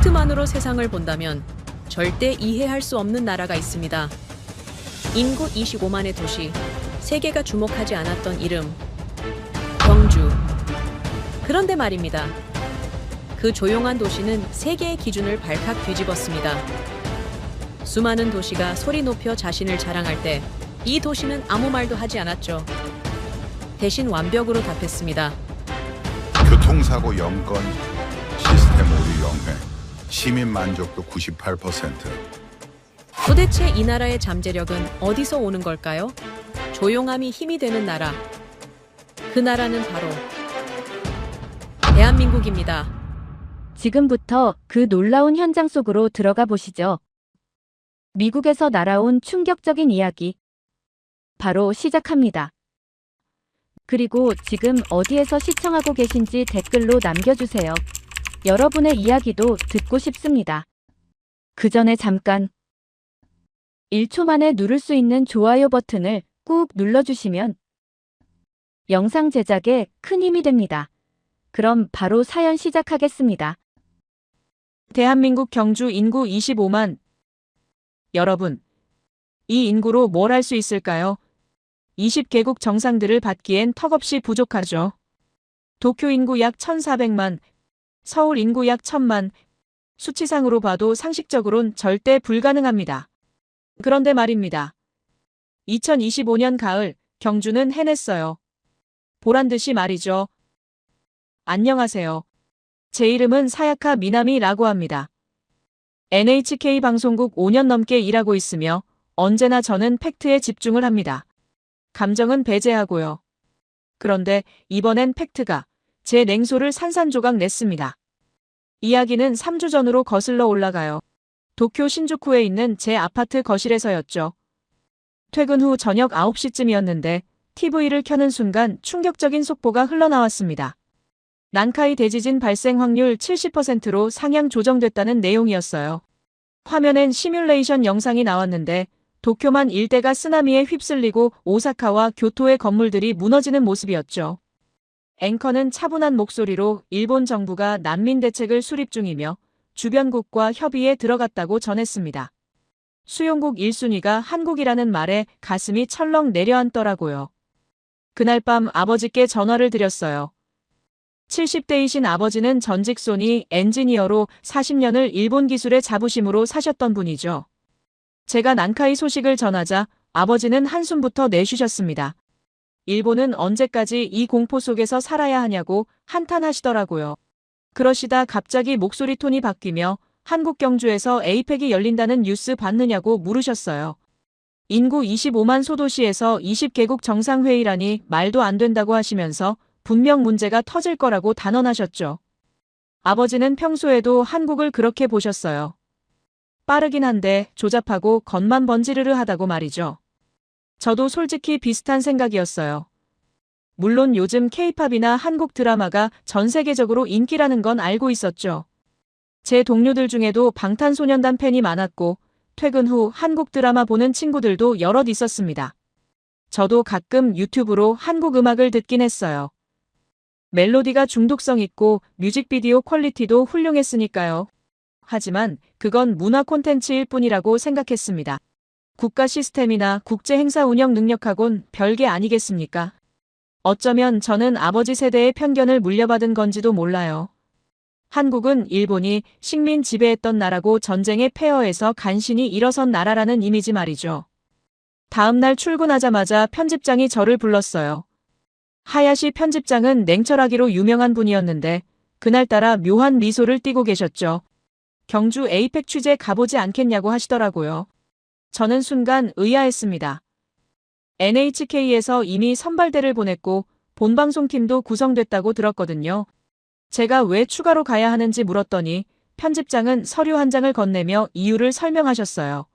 팩트만으로 세상을 본다면 절대 이해할 수 없는 나라가 있습니다. 인구 25만의 도시, 세계가 주목하지 않았던 이름, 경주. 그런데 말입니다. 그 조용한 도시는 세계의 기준을 발칵 뒤집었습니다. 수많은 도시가 소리 높여 자신을 자랑할 때 이 도시는 아무 말도 하지 않았죠. 대신 완벽으로 답했습니다. 교통사고 0건, 시스템 오류 0회, 시민 만족도 98%. 도대체 이 나라의 잠재력은 어디서 오는 걸까요? 조용함이 힘이 되는 나라. 그 나라는 바로 대한민국입니다. 지금부터 그 놀라운 현장 속으로 들어가 보시죠. 미국에서 날아온 충격적인 이야기. 바로 시작합니다. 그리고 지금 어디에서 시청하고 계신지 댓글로 남겨주세요. 여러분의 이야기도 듣고 싶습니다. 그 전에 잠깐 1초 만에 누를 수 있는 좋아요 버튼을 꾹 눌러주시면 영상 제작에 큰 힘이 됩니다. 그럼 바로 사연 시작하겠습니다. 대한민국 경주 인구 25만. 여러분, 이 인구로 뭘 할 수 있을까요? 20개국 정상들을 받기엔 턱없이 부족하죠. 도쿄 인구 약 1,400만, 서울 인구 약 1,000만, 수치상으로 봐도 상식적으론 절대 불가능합니다. 그런데 말입니다. 2025년 가을, 경주는 해냈어요. 보란듯이 말이죠. 안녕하세요. 제 이름은 사야카 미나미라고 합니다. NHK 방송국 5년 넘게 일하고 있으며 언제나 저는 팩트에 집중을 합니다. 감정은 배제하고요. 그런데 이번엔 팩트가 제 냉소를 산산조각 냈습니다. 이야기는 3주 전으로 거슬러 올라가요. 도쿄 신주쿠에 있는 제 아파트 거실에서였죠. 퇴근 후 저녁 9시쯤이었는데 TV를 켜는 순간 충격적인 속보가 흘러나왔습니다. 난카이 대지진 발생 확률 70%로 상향 조정됐다는 내용이었어요. 화면엔 시뮬레이션 영상이 나왔는데 도쿄만 일대가 쓰나미에 휩쓸리고 오사카와 교토의 건물들이 무너지는 모습이었죠. 앵커는 차분한 목소리로 일본 정부가 난민 대책을 수립 중이며 주변국과 협의에 들어갔다고 전했습니다. 수용국 1순위가 한국이라는 말에 가슴이 철렁 내려앉더라고요. 그날 밤 아버지께 전화를 드렸어요. 70대이신 아버지는 전직 소니 엔지니어로 40년을 일본 기술의 자부심으로 사셨던 분이죠. 제가 난카이 소식을 전하자 아버지는 한숨부터 내쉬셨습니다. 일본은 언제까지 이 공포 속에서 살아야 하냐고 한탄하시더라고요. 그러시다 갑자기 목소리 톤이 바뀌며 한국 경주에서 에이펙이 열린다는 뉴스 봤느냐고 물으셨어요. 인구 25만 소도시에서 20개국 정상회의라니 말도 안 된다고 하시면서 분명 문제가 터질 거라고 단언하셨죠. 아버지는 평소에도 한국을 그렇게 보셨어요. 빠르긴 한데 조잡하고 겉만 번지르르 하다고 말이죠. 저도 솔직히 비슷한 생각이었어요. 물론 요즘 K-팝이나 한국 드라마가 전 세계적으로 인기라는 건 알고 있었죠. 제 동료들 중에도 방탄소년단 팬이 많았고 퇴근 후 한국 드라마 보는 친구들도 여럿 있었습니다. 저도 가끔 유튜브로 한국 음악을 듣긴 했어요. 멜로디가 중독성 있고 뮤직비디오 퀄리티도 훌륭했으니까요. 하지만 그건 문화 콘텐츠일 뿐이라고 생각했습니다. 국가 시스템이나 국제 행사 운영 능력하곤 별게 아니겠습니까? 어쩌면 저는 아버지 세대의 편견을 물려받은 건지도 몰라요. 한국은 일본이 식민 지배했던 나라고 전쟁의 폐허에서 간신히 일어선 나라라는 이미지 말이죠. 다음 날 출근하자마자 편집장이 저를 불렀어요. 하야시 편집장은 냉철하기로 유명한 분이었는데 그날따라 묘한 미소를 띠고 계셨죠. 경주 에이펙 취재 가보지 않겠냐고 하시더라고요. 저는 순간 의아했습니다. NHK에서 이미 선발대를 보냈고 본방송팀도 구성됐다고 들었거든요. 제가 왜 추가로 가야 하는지 물었더니 편집장은 서류 한 장을 건네며 이유를 설명하셨어요.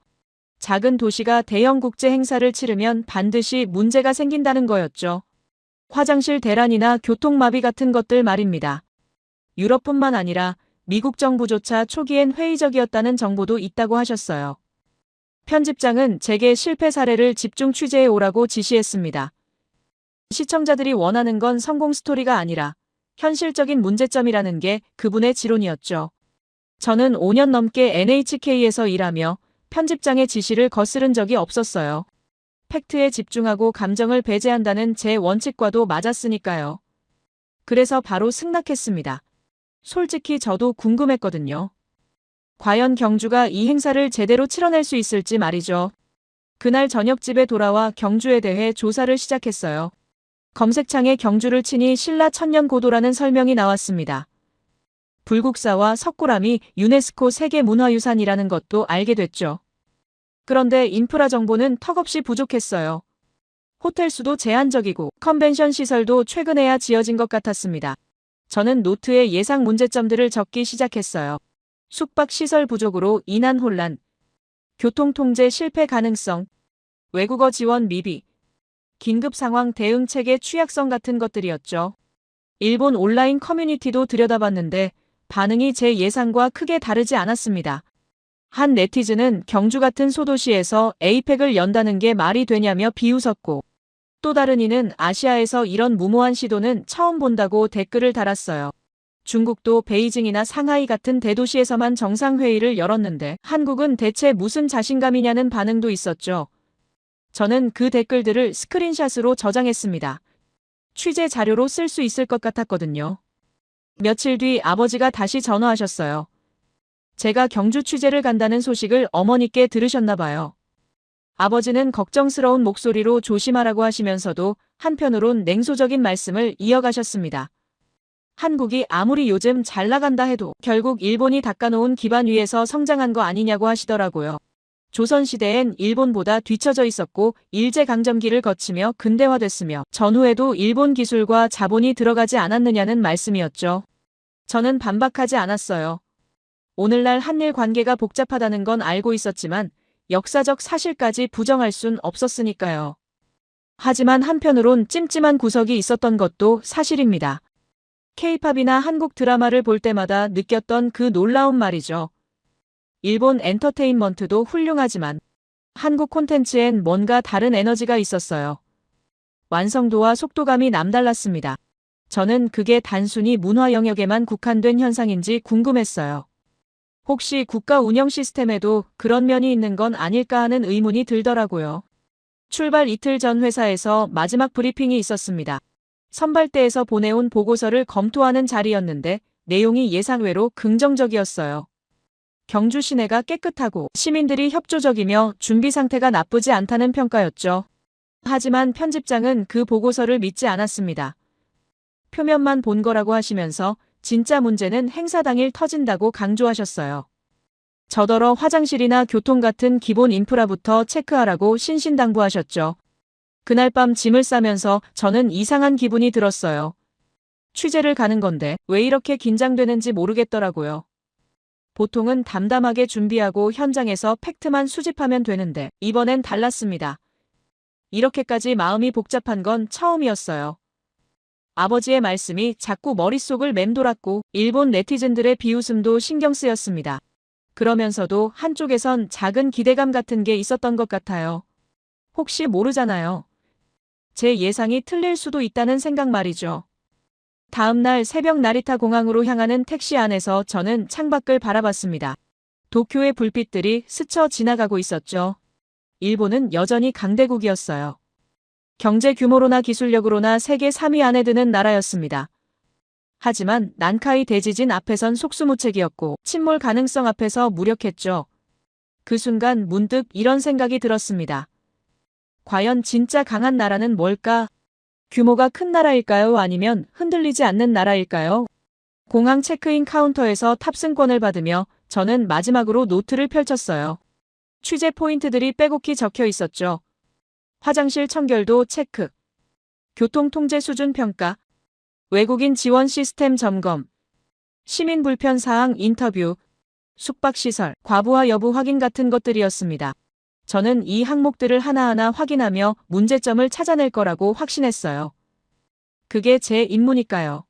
작은 도시가 대형 국제 행사를 치르면 반드시 문제가 생긴다는 거였죠. 화장실 대란이나 교통마비 같은 것들 말입니다. 유럽뿐만 아니라 미국 정부조차 초기엔 회의적이었다는 정보도 있다고 하셨어요. 편집장은 제게 실패 사례를 집중 취재해 오라고 지시했습니다. 시청자들이 원하는 건 성공 스토리가 아니라 현실적인 문제점이라는 게 그분의 지론이었죠. 저는 5년 넘게 NHK에서 일하며 편집장의 지시를 거스른 적이 없었어요. 팩트에 집중하고 감정을 배제한다는 제 원칙과도 맞았으니까요. 그래서 바로 승낙했습니다. 솔직히 저도 궁금했거든요. 과연 경주가 이 행사를 제대로 치러낼 수 있을지 말이죠. 그날 저녁 집에 돌아와 경주에 대해 조사를 시작했어요. 검색창에 경주를 치니 신라 천년고도라는 설명이 나왔습니다. 불국사와 석굴암이 유네스코 세계문화유산이라는 것도 알게 됐죠. 그런데 인프라 정보는 턱없이 부족했어요. 호텔 수도 제한적이고 컨벤션 시설도 최근에야 지어진 것 같았습니다. 저는 노트에 예상 문제점들을 적기 시작했어요. 숙박 시설 부족으로 인한 혼란, 교통 통제 실패 가능성, 외국어 지원 미비, 긴급 상황 대응 체계 취약성 같은 것들이었죠. 일본 온라인 커뮤니티도 들여다봤는데 반응이 제 예상과 크게 다르지 않았습니다. 한 네티즌은 경주 같은 소도시에서 에이펙을 연다는 게 말이 되냐며 비웃었고, 또 다른 이는 아시아에서 이런 무모한 시도는 처음 본다고 댓글을 달았어요. 중국도 베이징이나 상하이 같은 대도시에서만 정상회의를 열었는데 한국은 대체 무슨 자신감이냐는 반응도 있었죠. 저는 그 댓글들을 스크린샷으로 저장했습니다. 취재 자료로 쓸 수 있을 것 같았거든요. 며칠 뒤 아버지가 다시 전화하셨어요. 제가 경주 취재를 간다는 소식을 어머니께 들으셨나 봐요. 아버지는 걱정스러운 목소리로 조심하라고 하시면서도 한편으론 냉소적인 말씀을 이어가셨습니다. 한국이 아무리 요즘 잘 나간다 해도 결국 일본이 닦아놓은 기반 위에서 성장한 거 아니냐고 하시더라고요. 조선시대엔 일본보다 뒤처져 있었고 일제강점기를 거치며 근대화됐으며 전후에도 일본 기술과 자본이 들어가지 않았느냐는 말씀이었죠. 저는 반박하지 않았어요. 오늘날 한일 관계가 복잡하다는 건 알고 있었지만 역사적 사실까지 부정할 순 없었으니까요. 하지만 한편으론 찜찜한 구석이 있었던 것도 사실입니다. K-팝이나 한국 드라마를 볼 때마다 느꼈던 그 놀라운 말이죠. 일본 엔터테인먼트도 훌륭하지만 한국 콘텐츠엔 뭔가 다른 에너지가 있었어요. 완성도와 속도감이 남달랐습니다. 저는 그게 단순히 문화 영역에만 국한된 현상인지 궁금했어요. 혹시 국가 운영 시스템에도 그런 면이 있는 건 아닐까 하는 의문이 들더라고요. 출발 이틀 전 회사에서 마지막 브리핑이 있었습니다. 선발대에서 보내온 보고서를 검토하는 자리였는데 내용이 예상외로 긍정적이었어요. 경주 시내가 깨끗하고 시민들이 협조적이며 준비 상태가 나쁘지 않다는 평가였죠. 하지만 편집장은 그 보고서를 믿지 않았습니다. 표면만 본 거라고 하시면서 진짜 문제는 행사 당일 터진다고 강조하셨어요. 저더러 화장실이나 교통 같은 기본 인프라부터 체크하라고 신신당부하셨죠. 그날 밤 짐을 싸면서 저는 이상한 기분이 들었어요. 취재를 가는 건데 왜 이렇게 긴장되는지 모르겠더라고요. 보통은 담담하게 준비하고 현장에서 팩트만 수집하면 되는데 이번엔 달랐습니다. 이렇게까지 마음이 복잡한 건 처음이었어요. 아버지의 말씀이 자꾸 머릿속을 맴돌았고 일본 네티즌들의 비웃음도 신경 쓰였습니다. 그러면서도 한쪽에선 작은 기대감 같은 게 있었던 것 같아요. 혹시 모르잖아요. 제 예상이 틀릴 수도 있다는 생각 말이죠. 다음 날 새벽 나리타 공항으로 향하는 택시 안에서 저는 창밖을 바라봤습니다. 도쿄의 불빛들이 스쳐 지나가고 있었죠. 일본은 여전히 강대국이었어요. 경제 규모로나 기술력으로나 세계 3위 안에 드는 나라였습니다. 하지만 난카이 대지진 앞에선 속수무책이었고 침몰 가능성 앞에서 무력했죠. 그 순간 문득 이런 생각이 들었습니다. 과연 진짜 강한 나라는 뭘까? 규모가 큰 나라일까요? 아니면 흔들리지 않는 나라일까요? 공항 체크인 카운터에서 탑승권을 받으며 저는 마지막으로 노트를 펼쳤어요. 취재 포인트들이 빼곡히 적혀 있었죠. 화장실 청결도 체크, 교통 통제 수준 평가, 외국인 지원 시스템 점검, 시민 불편 사항 인터뷰, 숙박시설, 과부하 여부 확인 같은 것들이었습니다. 저는 이 항목들을 하나하나 확인하며 문제점을 찾아낼 거라고 확신했어요. 그게 제 임무니까요.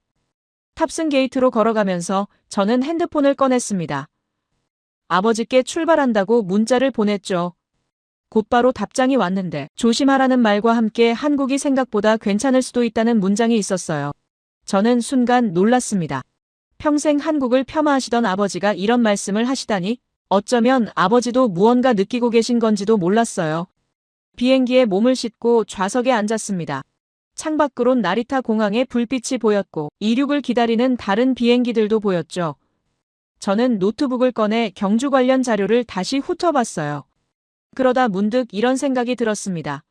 탑승 게이트로 걸어가면서 저는 핸드폰을 꺼냈습니다. 아버지께 출발한다고 문자를 보냈죠. 곧바로 답장이 왔는데 조심하라는 말과 함께 한국이 생각보다 괜찮을 수도 있다는 문장이 있었어요. 저는 순간 놀랐습니다. 평생 한국을 폄하하시던 아버지가 이런 말씀을 하시다니 어쩌면 아버지도 무언가 느끼고 계신 건지도 몰랐어요. 비행기에 몸을 싣고 좌석에 앉았습니다. 창밖으론 나리타 공항의 불빛이 보였고 이륙을 기다리는 다른 비행기들도 보였죠. 저는 노트북을 꺼내 경주 관련 자료를 다시 훑어봤어요. 그러다 문득 이런 생각이 들었습니다.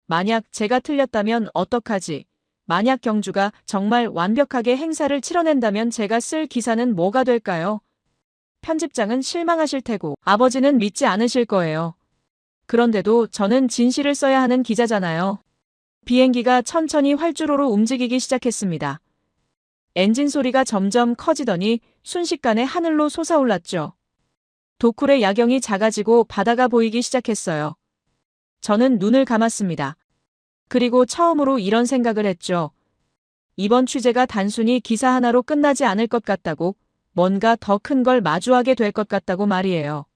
만약 제가 틀렸다면 어떡하지? 만약 경주가 정말 완벽하게 행사를 치러낸다면 제가 쓸 기사는 뭐가 될까요? 편집장은 실망하실 테고 아버지는 믿지 않으실 거예요. 그런데도 저는 진실을 써야 하는 기자잖아요. 비행기가 천천히 활주로로 움직이기 시작했습니다. 엔진 소리가 점점 커지더니 순식간에 하늘로 솟아올랐죠. 도쿨의 야경이 작아지고 바다가 보이기 시작했어요. 저는 눈을 감았습니다. 그리고 처음으로 이런 생각을 했죠. 이번 취재가 단순히 기사 하나로 끝나지 않을 것 같다고, 뭔가 더 큰 걸 마주하게 될 것 같다고 말이에요.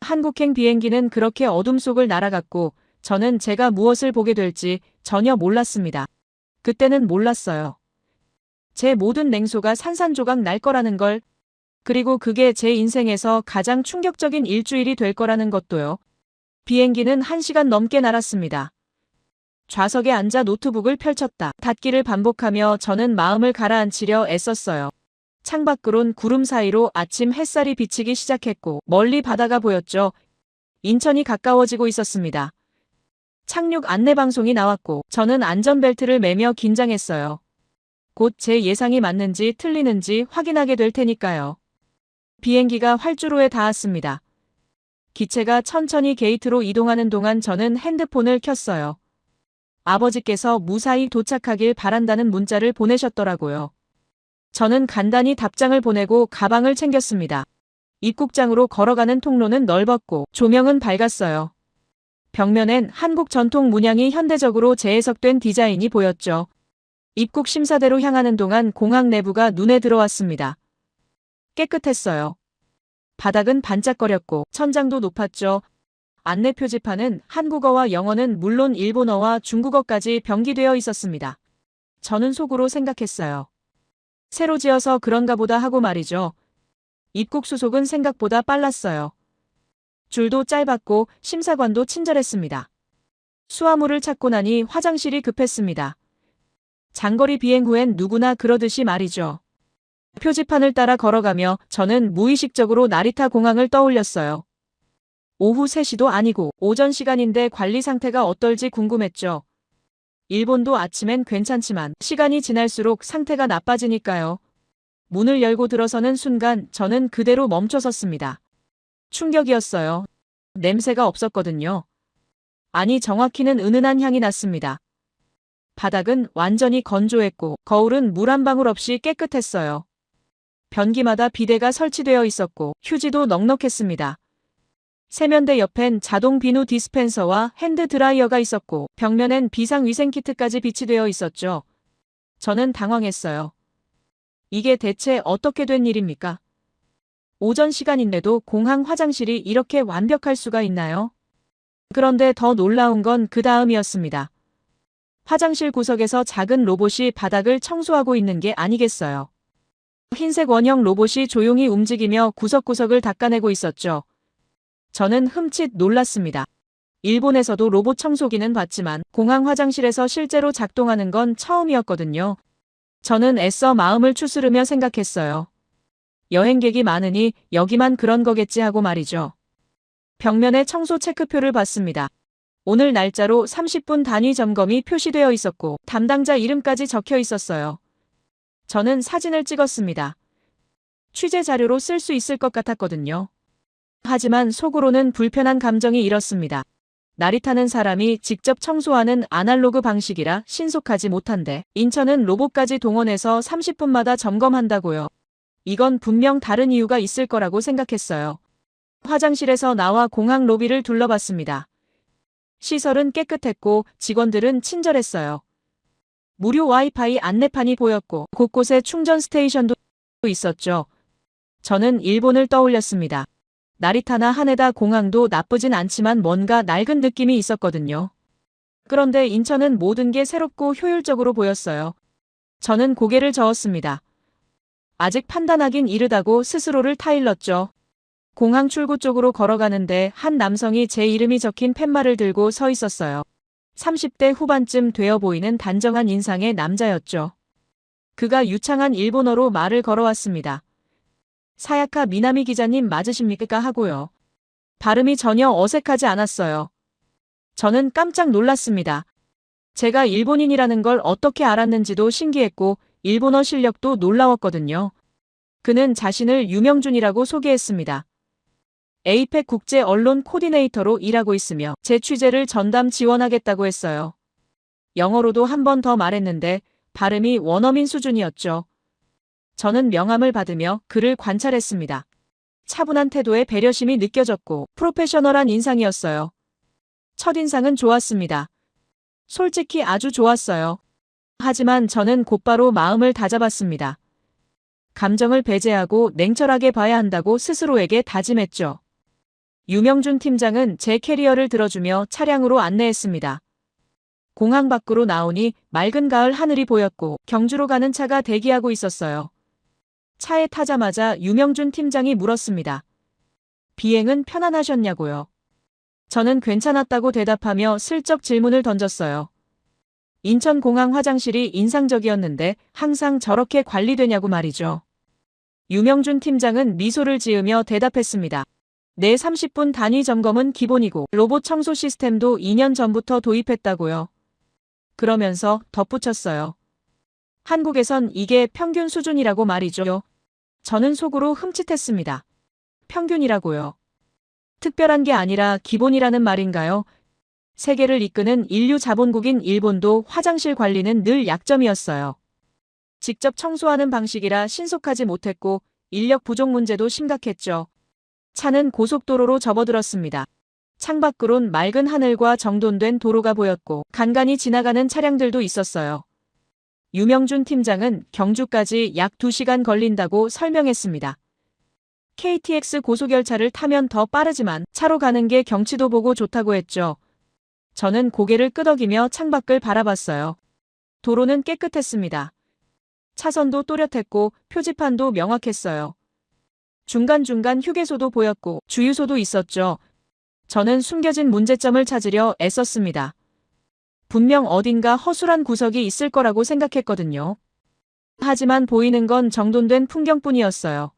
한국행 비행기는 그렇게 어둠 속을 날아갔고 저는 제가 무엇을 보게 될지 전혀 몰랐습니다. 그때는 몰랐어요. 제 모든 냉소가 산산조각 날 거라는 걸, 그리고 그게 제 인생에서 가장 충격적인 일주일이 될 거라는 것도요. 비행기는 1시간 넘게 날았습니다. 좌석에 앉아 노트북을 펼쳤다 닫기를 반복하며 저는 마음을 가라앉히려 애썼어요. 창밖으론 구름 사이로 아침 햇살이 비치기 시작했고 멀리 바다가 보였죠. 인천이 가까워지고 있었습니다. 착륙 안내방송이 나왔고 저는 안전벨트를 매며 긴장했어요. 곧 제 예상이 맞는지 틀리는지 확인하게 될 테니까요. 비행기가 활주로에 닿았습니다. 기체가 천천히 게이트로 이동하는 동안 저는 핸드폰을 켰어요. 아버지께서 무사히 도착하길 바란다는 문자를 보내셨더라고요. 저는 간단히 답장을 보내고 가방을 챙겼습니다. 입국장으로 걸어가는 통로는 넓었고 조명은 밝았어요. 벽면엔 한국 전통 문양이 현대적으로 재해석된 디자인이 보였죠. 입국 심사대로 향하는 동안 공항 내부가 눈에 들어왔습니다. 깨끗했어요. 바닥은 반짝거렸고 천장도 높았죠. 안내 표지판은 한국어와 영어는 물론 일본어와 중국어까지 병기되어 있었습니다. 저는 속으로 생각했어요. 새로 지어서 그런가 보다 하고 말이죠. 입국 수속은 생각보다 빨랐어요. 줄도 짧았고 심사관도 친절했습니다. 수화물을 찾고 나니 화장실이 급했습니다. 장거리 비행 후엔 누구나 그러듯이 말이죠. 표지판을 따라 걸어가며 저는 무의식적으로 나리타 공항을 떠올렸어요. 오후 3시도 아니고 오전 시간인데 관리 상태가 어떨지 궁금했죠. 일본도 아침엔 괜찮지만 시간이 지날수록 상태가 나빠지니까요. 문을 열고 들어서는 순간 저는 그대로 멈춰섰습니다. 충격이었어요. 냄새가 없었거든요. 아니 정확히는 은은한 향이 났습니다. 바닥은 완전히 건조했고 거울은 물 한 방울 없이 깨끗했어요. 변기마다 비데가 설치되어 있었고 휴지도 넉넉했습니다. 세면대 옆엔 자동 비누 디스펜서와 핸드 드라이어가 있었고 벽면엔 비상위생 키트까지 비치되어 있었죠. 저는 당황했어요. 이게 대체 어떻게 된 일입니까? 오전 시간인데도 공항 화장실이 이렇게 완벽할 수가 있나요? 그런데 더 놀라운 건 그 다음이었습니다. 화장실 구석에서 작은 로봇이 바닥을 청소하고 있는 게 아니겠어요. 흰색 원형 로봇이 조용히 움직이며 구석구석을 닦아내고 있었죠. 저는 흠칫 놀랐습니다. 일본에서도 로봇 청소기는 봤지만 공항 화장실에서 실제로 작동하는 건 처음이었거든요. 저는 애써 마음을 추스르며 생각했어요. 여행객이 많으니 여기만 그런 거겠지 하고 말이죠. 벽면에 청소 체크표를 봤습니다. 오늘 날짜로 30분 단위 점검이 표시되어 있었고 담당자 이름까지 적혀 있었어요. 저는 사진을 찍었습니다. 취재 자료로 쓸 수 있을 것 같았거든요. 하지만 속으로는 불편한 감정이 일었습니다. 나리타는 사람이 직접 청소하는 아날로그 방식이라 신속하지 못한데 인천은 로봇까지 동원해서 30분마다 점검한다고요. 이건 분명 다른 이유가 있을 거라고 생각했어요. 화장실에서 나와 공항 로비를 둘러봤습니다. 시설은 깨끗했고 직원들은 친절했어요. 무료 와이파이 안내판이 보였고 곳곳에 충전 스테이션도 있었죠. 저는 일본을 떠올렸습니다. 나리타나 하네다 공항도 나쁘진 않지만 뭔가 낡은 느낌이 있었거든요. 그런데 인천은 모든 게 새롭고 효율적으로 보였어요. 저는 고개를 저었습니다. 아직 판단하긴 이르다고 스스로를 타일렀죠. 공항 출구 쪽으로 걸어가는데 한 남성이 제 이름이 적힌 팻말을 들고 서 있었어요. 30대 후반쯤 되어 보이는 단정한 인상의 남자였죠. 그가 유창한 일본어로 말을 걸어왔습니다. 사야카 미나미 기자님 맞으십니까 하고요. 발음이 전혀 어색하지 않았어요. 저는 깜짝 놀랐습니다. 제가 일본인이라는 걸 어떻게 알았는지도 신기했고 일본어 실력도 놀라웠거든요. 그는 자신을 유명준이라고 소개했습니다. 에이펙 국제 언론 코디네이터로 일하고 있으며 제 취재를 전담 지원하겠다고 했어요. 영어로도 한 번 더 말했는데 발음이 원어민 수준이었죠. 저는 명함을 받으며 그를 관찰했습니다. 차분한 태도에 배려심이 느껴졌고 프로페셔널한 인상이었어요. 첫인상은 좋았습니다. 솔직히 아주 좋았어요. 하지만 저는 곧바로 마음을 다잡았습니다. 감정을 배제하고 냉철하게 봐야 한다고 스스로에게 다짐했죠. 유명준 팀장은 제 캐리어를 들어주며 차량으로 안내했습니다. 공항 밖으로 나오니 맑은 가을 하늘이 보였고 경주로 가는 차가 대기하고 있었어요. 차에 타자마자 유명준 팀장이 물었습니다. 비행은 편안하셨냐고요. 저는 괜찮았다고 대답하며 슬쩍 질문을 던졌어요. 인천공항 화장실이 인상적이었는데 항상 저렇게 관리되냐고 말이죠. 유명준 팀장은 미소를 지으며 대답했습니다. 내 30분 단위 점검은 기본이고 로봇 청소 시스템도 2년 전부터 도입했다고요. 그러면서 덧붙였어요. 한국에선 이게 평균 수준이라고 말이죠. 저는 속으로 흠칫했습니다. 평균이라고요. 특별한 게 아니라 기본이라는 말인가요? 세계를 이끄는 인류 자본국인 일본도 화장실 관리는 늘 약점이었어요. 직접 청소하는 방식이라 신속하지 못했고 인력 부족 문제도 심각했죠. 차는 고속도로로 접어들었습니다. 창밖으론 맑은 하늘과 정돈된 도로가 보였고 간간히 지나가는 차량들도 있었어요. 유명준 팀장은 경주까지 약 2시간 걸린다고 설명했습니다. KTX 고속열차를 타면 더 빠르지만 차로 가는 게 경치도 보고 좋다고 했죠. 저는 고개를 끄덕이며 창밖을 바라봤어요. 도로는 깨끗했습니다. 차선도 또렷했고 표지판도 명확했어요. 중간중간 휴게소도 보였고 주유소도 있었죠. 저는 숨겨진 문제점을 찾으려 애썼습니다. 분명 어딘가 허술한 구석이 있을 거라고 생각했거든요. 하지만 보이는 건 정돈된 풍경뿐이었어요.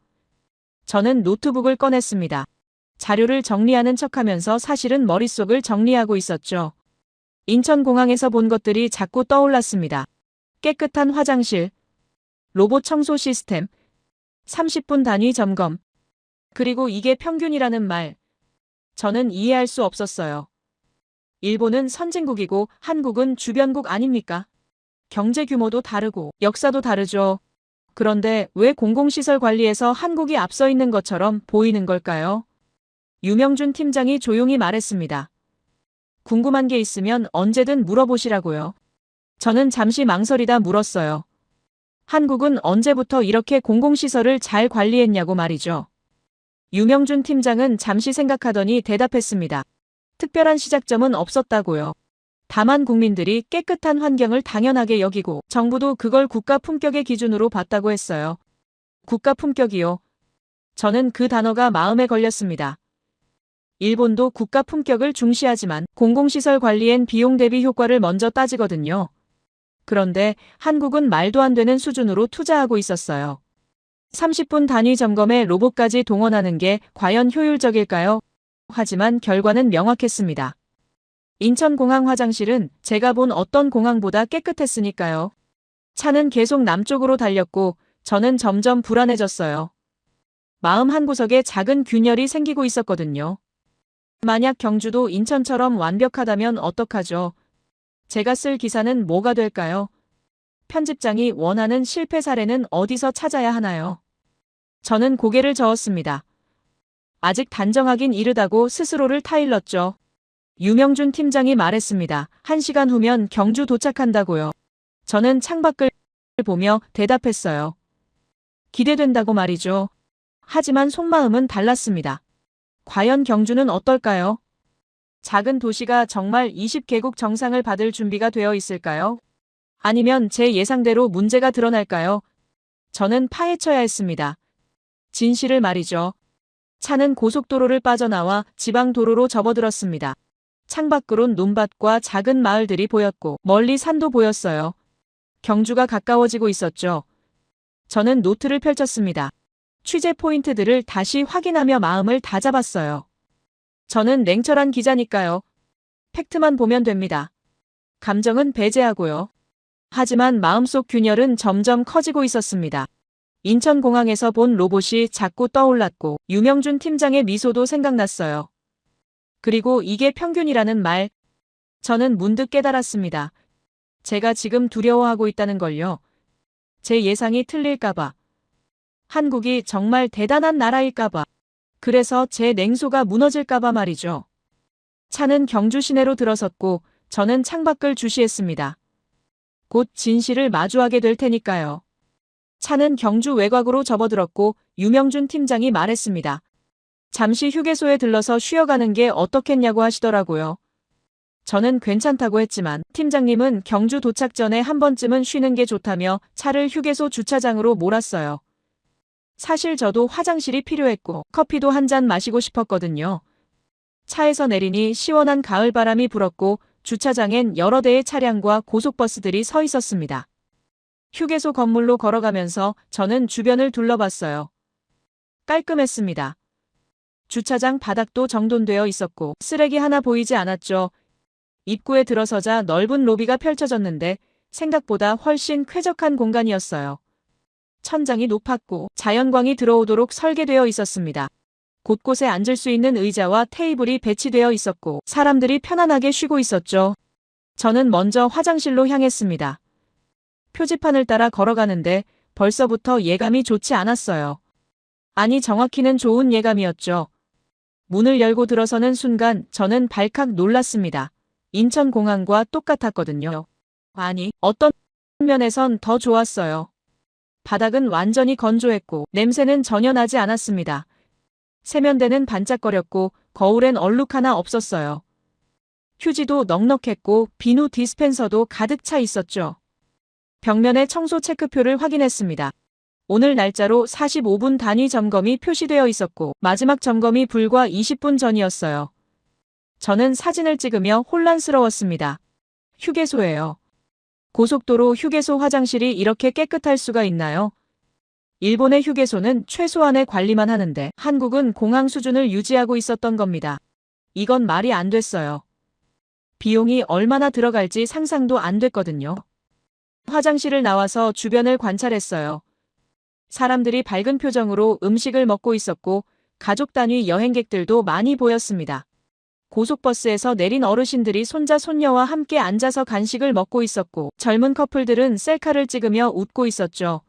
저는 노트북을 꺼냈습니다. 자료를 정리하는 척하면서 사실은 머릿속을 정리하고 있었죠. 인천공항에서 본 것들이 자꾸 떠올랐습니다. 깨끗한 화장실, 로봇 청소 시스템, 30분 단위 점검, 그리고 이게 평균이라는 말. 저는 이해할 수 없었어요. 일본은 선진국이고 한국은 주변국 아닙니까? 경제 규모도 다르고 역사도 다르죠. 그런데 왜 공공시설 관리에서 한국이 앞서 있는 것처럼 보이는 걸까요? 유명준 팀장이 조용히 말했습니다. 궁금한 게 있으면 언제든 물어보시라고요. 저는 잠시 망설이다 물었어요. 한국은 언제부터 이렇게 공공시설을 잘 관리했냐고 말이죠. 유명준 팀장은 잠시 생각하더니 대답했습니다. 특별한 시작점은 없었다고요. 다만 국민들이 깨끗한 환경을 당연하게 여기고 정부도 그걸 국가 품격의 기준으로 봤다고 했어요. 국가 품격이요. 저는 그 단어가 마음에 걸렸습니다. 일본도 국가 품격을 중시하지만 공공시설 관리엔 비용 대비 효과를 먼저 따지거든요. 그런데 한국은 말도 안 되는 수준으로 투자하고 있었어요. 30분 단위 점검에 로봇까지 동원하는 게 과연 효율적일까요? 하지만 결과는 명확했습니다. 인천공항 화장실은 제가 본 어떤 공항보다 깨끗했으니까요. 차는 계속 남쪽으로 달렸고 저는 점점 불안해졌어요. 마음 한구석에 작은 균열이 생기고 있었거든요. 만약 경주도 인천처럼 완벽하다면 어떡하죠? 제가 쓸 기사는 뭐가 될까요? 편집장이 원하는 실패 사례는 어디서 찾아야 하나요? 저는 고개를 저었습니다. 아직 단정하긴 이르다고 스스로를 타일렀죠. 유명준 팀장이 말했습니다. 1시간 후면 경주 도착한다고요. 저는 창밖을 보며 대답했어요. 기대된다고 말이죠. 하지만 속마음은 달랐습니다. 과연 경주는 어떨까요? 작은 도시가 정말 20개국 정상을 받을 준비가 되어 있을까요? 아니면 제 예상대로 문제가 드러날까요? 저는 파헤쳐야 했습니다. 진실을 말이죠. 차는 고속도로를 빠져나와 지방도로로 접어들었습니다. 창밖으론 논밭과 작은 마을들이 보였고 멀리 산도 보였어요. 경주가 가까워지고 있었죠. 저는 노트를 펼쳤습니다. 취재 포인트들을 다시 확인하며 마음을 다잡았어요. 저는 냉철한 기자니까요. 팩트만 보면 됩니다. 감정은 배제하고요. 하지만 마음속 균열은 점점 커지고 있었습니다. 인천공항에서 본 로봇이 자꾸 떠올랐고 유명준 팀장의 미소도 생각났어요. 그리고 이게 평균이라는 말. 저는 문득 깨달았습니다. 제가 지금 두려워하고 있다는 걸요. 제 예상이 틀릴까봐. 한국이 정말 대단한 나라일까봐. 그래서 제 냉소가 무너질까봐 말이죠. 차는 경주 시내로 들어섰고 저는 창밖을 주시했습니다. 곧 진실을 마주하게 될 테니까요. 차는 경주 외곽으로 접어들었고 유명준 팀장이 말했습니다. 잠시 휴게소에 들러서 쉬어가는 게 어떻겠냐고 하시더라고요. 저는 괜찮다고 했지만 팀장님은 경주 도착 전에 한 번쯤은 쉬는 게 좋다며 차를 휴게소 주차장으로 몰았어요. 사실 저도 화장실이 필요했고 커피도 한 잔 마시고 싶었거든요. 차에서 내리니 시원한 가을바람이 불었고 주차장엔 여러 대의 차량과 고속버스들이 서 있었습니다. 휴게소 건물로 걸어가면서 저는 주변을 둘러봤어요. 깔끔했습니다. 주차장 바닥도 정돈되어 있었고 쓰레기 하나 보이지 않았죠. 입구에 들어서자 넓은 로비가 펼쳐졌는데 생각보다 훨씬 쾌적한 공간이었어요. 천장이 높았고 자연광이 들어오도록 설계되어 있었습니다. 곳곳에 앉을 수 있는 의자와 테이블이 배치되어 있었고 사람들이 편안하게 쉬고 있었죠. 저는 먼저 화장실로 향했습니다. 표지판을 따라 걸어가는데 벌써부터 예감이 좋지 않았어요. 아니 정확히는 좋은 예감이었죠. 문을 열고 들어서는 순간 저는 발칵 놀랐습니다. 인천공항과 똑같았거든요. 아니, 어떤 면에선 더 좋았어요. 바닥은 완전히 건조했고 냄새는 전혀 나지 않았습니다. 세면대는 반짝거렸고 거울엔 얼룩 하나 없었어요. 휴지도 넉넉했고 비누 디스펜서도 가득 차 있었죠. 벽면에 청소 체크표를 확인했습니다. 오늘 날짜로 45분 단위 점검이 표시되어 있었고 마지막 점검이 불과 20분 전이었어요. 저는 사진을 찍으며 혼란스러웠습니다. 휴게소예요. 고속도로 휴게소 화장실이 이렇게 깨끗할 수가 있나요? 일본의 휴게소는 최소한의 관리만 하는데 한국은 공항 수준을 유지하고 있었던 겁니다. 이건 말이 안 됐어요. 비용이 얼마나 들어갈지 상상도 안 됐거든요. 화장실을 나와서 주변을 관찰했어요. 사람들이 밝은 표정으로 음식을 먹고 있었고 가족 단위 여행객들도 많이 보였습니다. 고속버스에서 내린 어르신들이 손자 손녀와 함께 앉아서 간식을 먹고 있었고 젊은 커플들은 셀카를 찍으며 웃고 있었죠.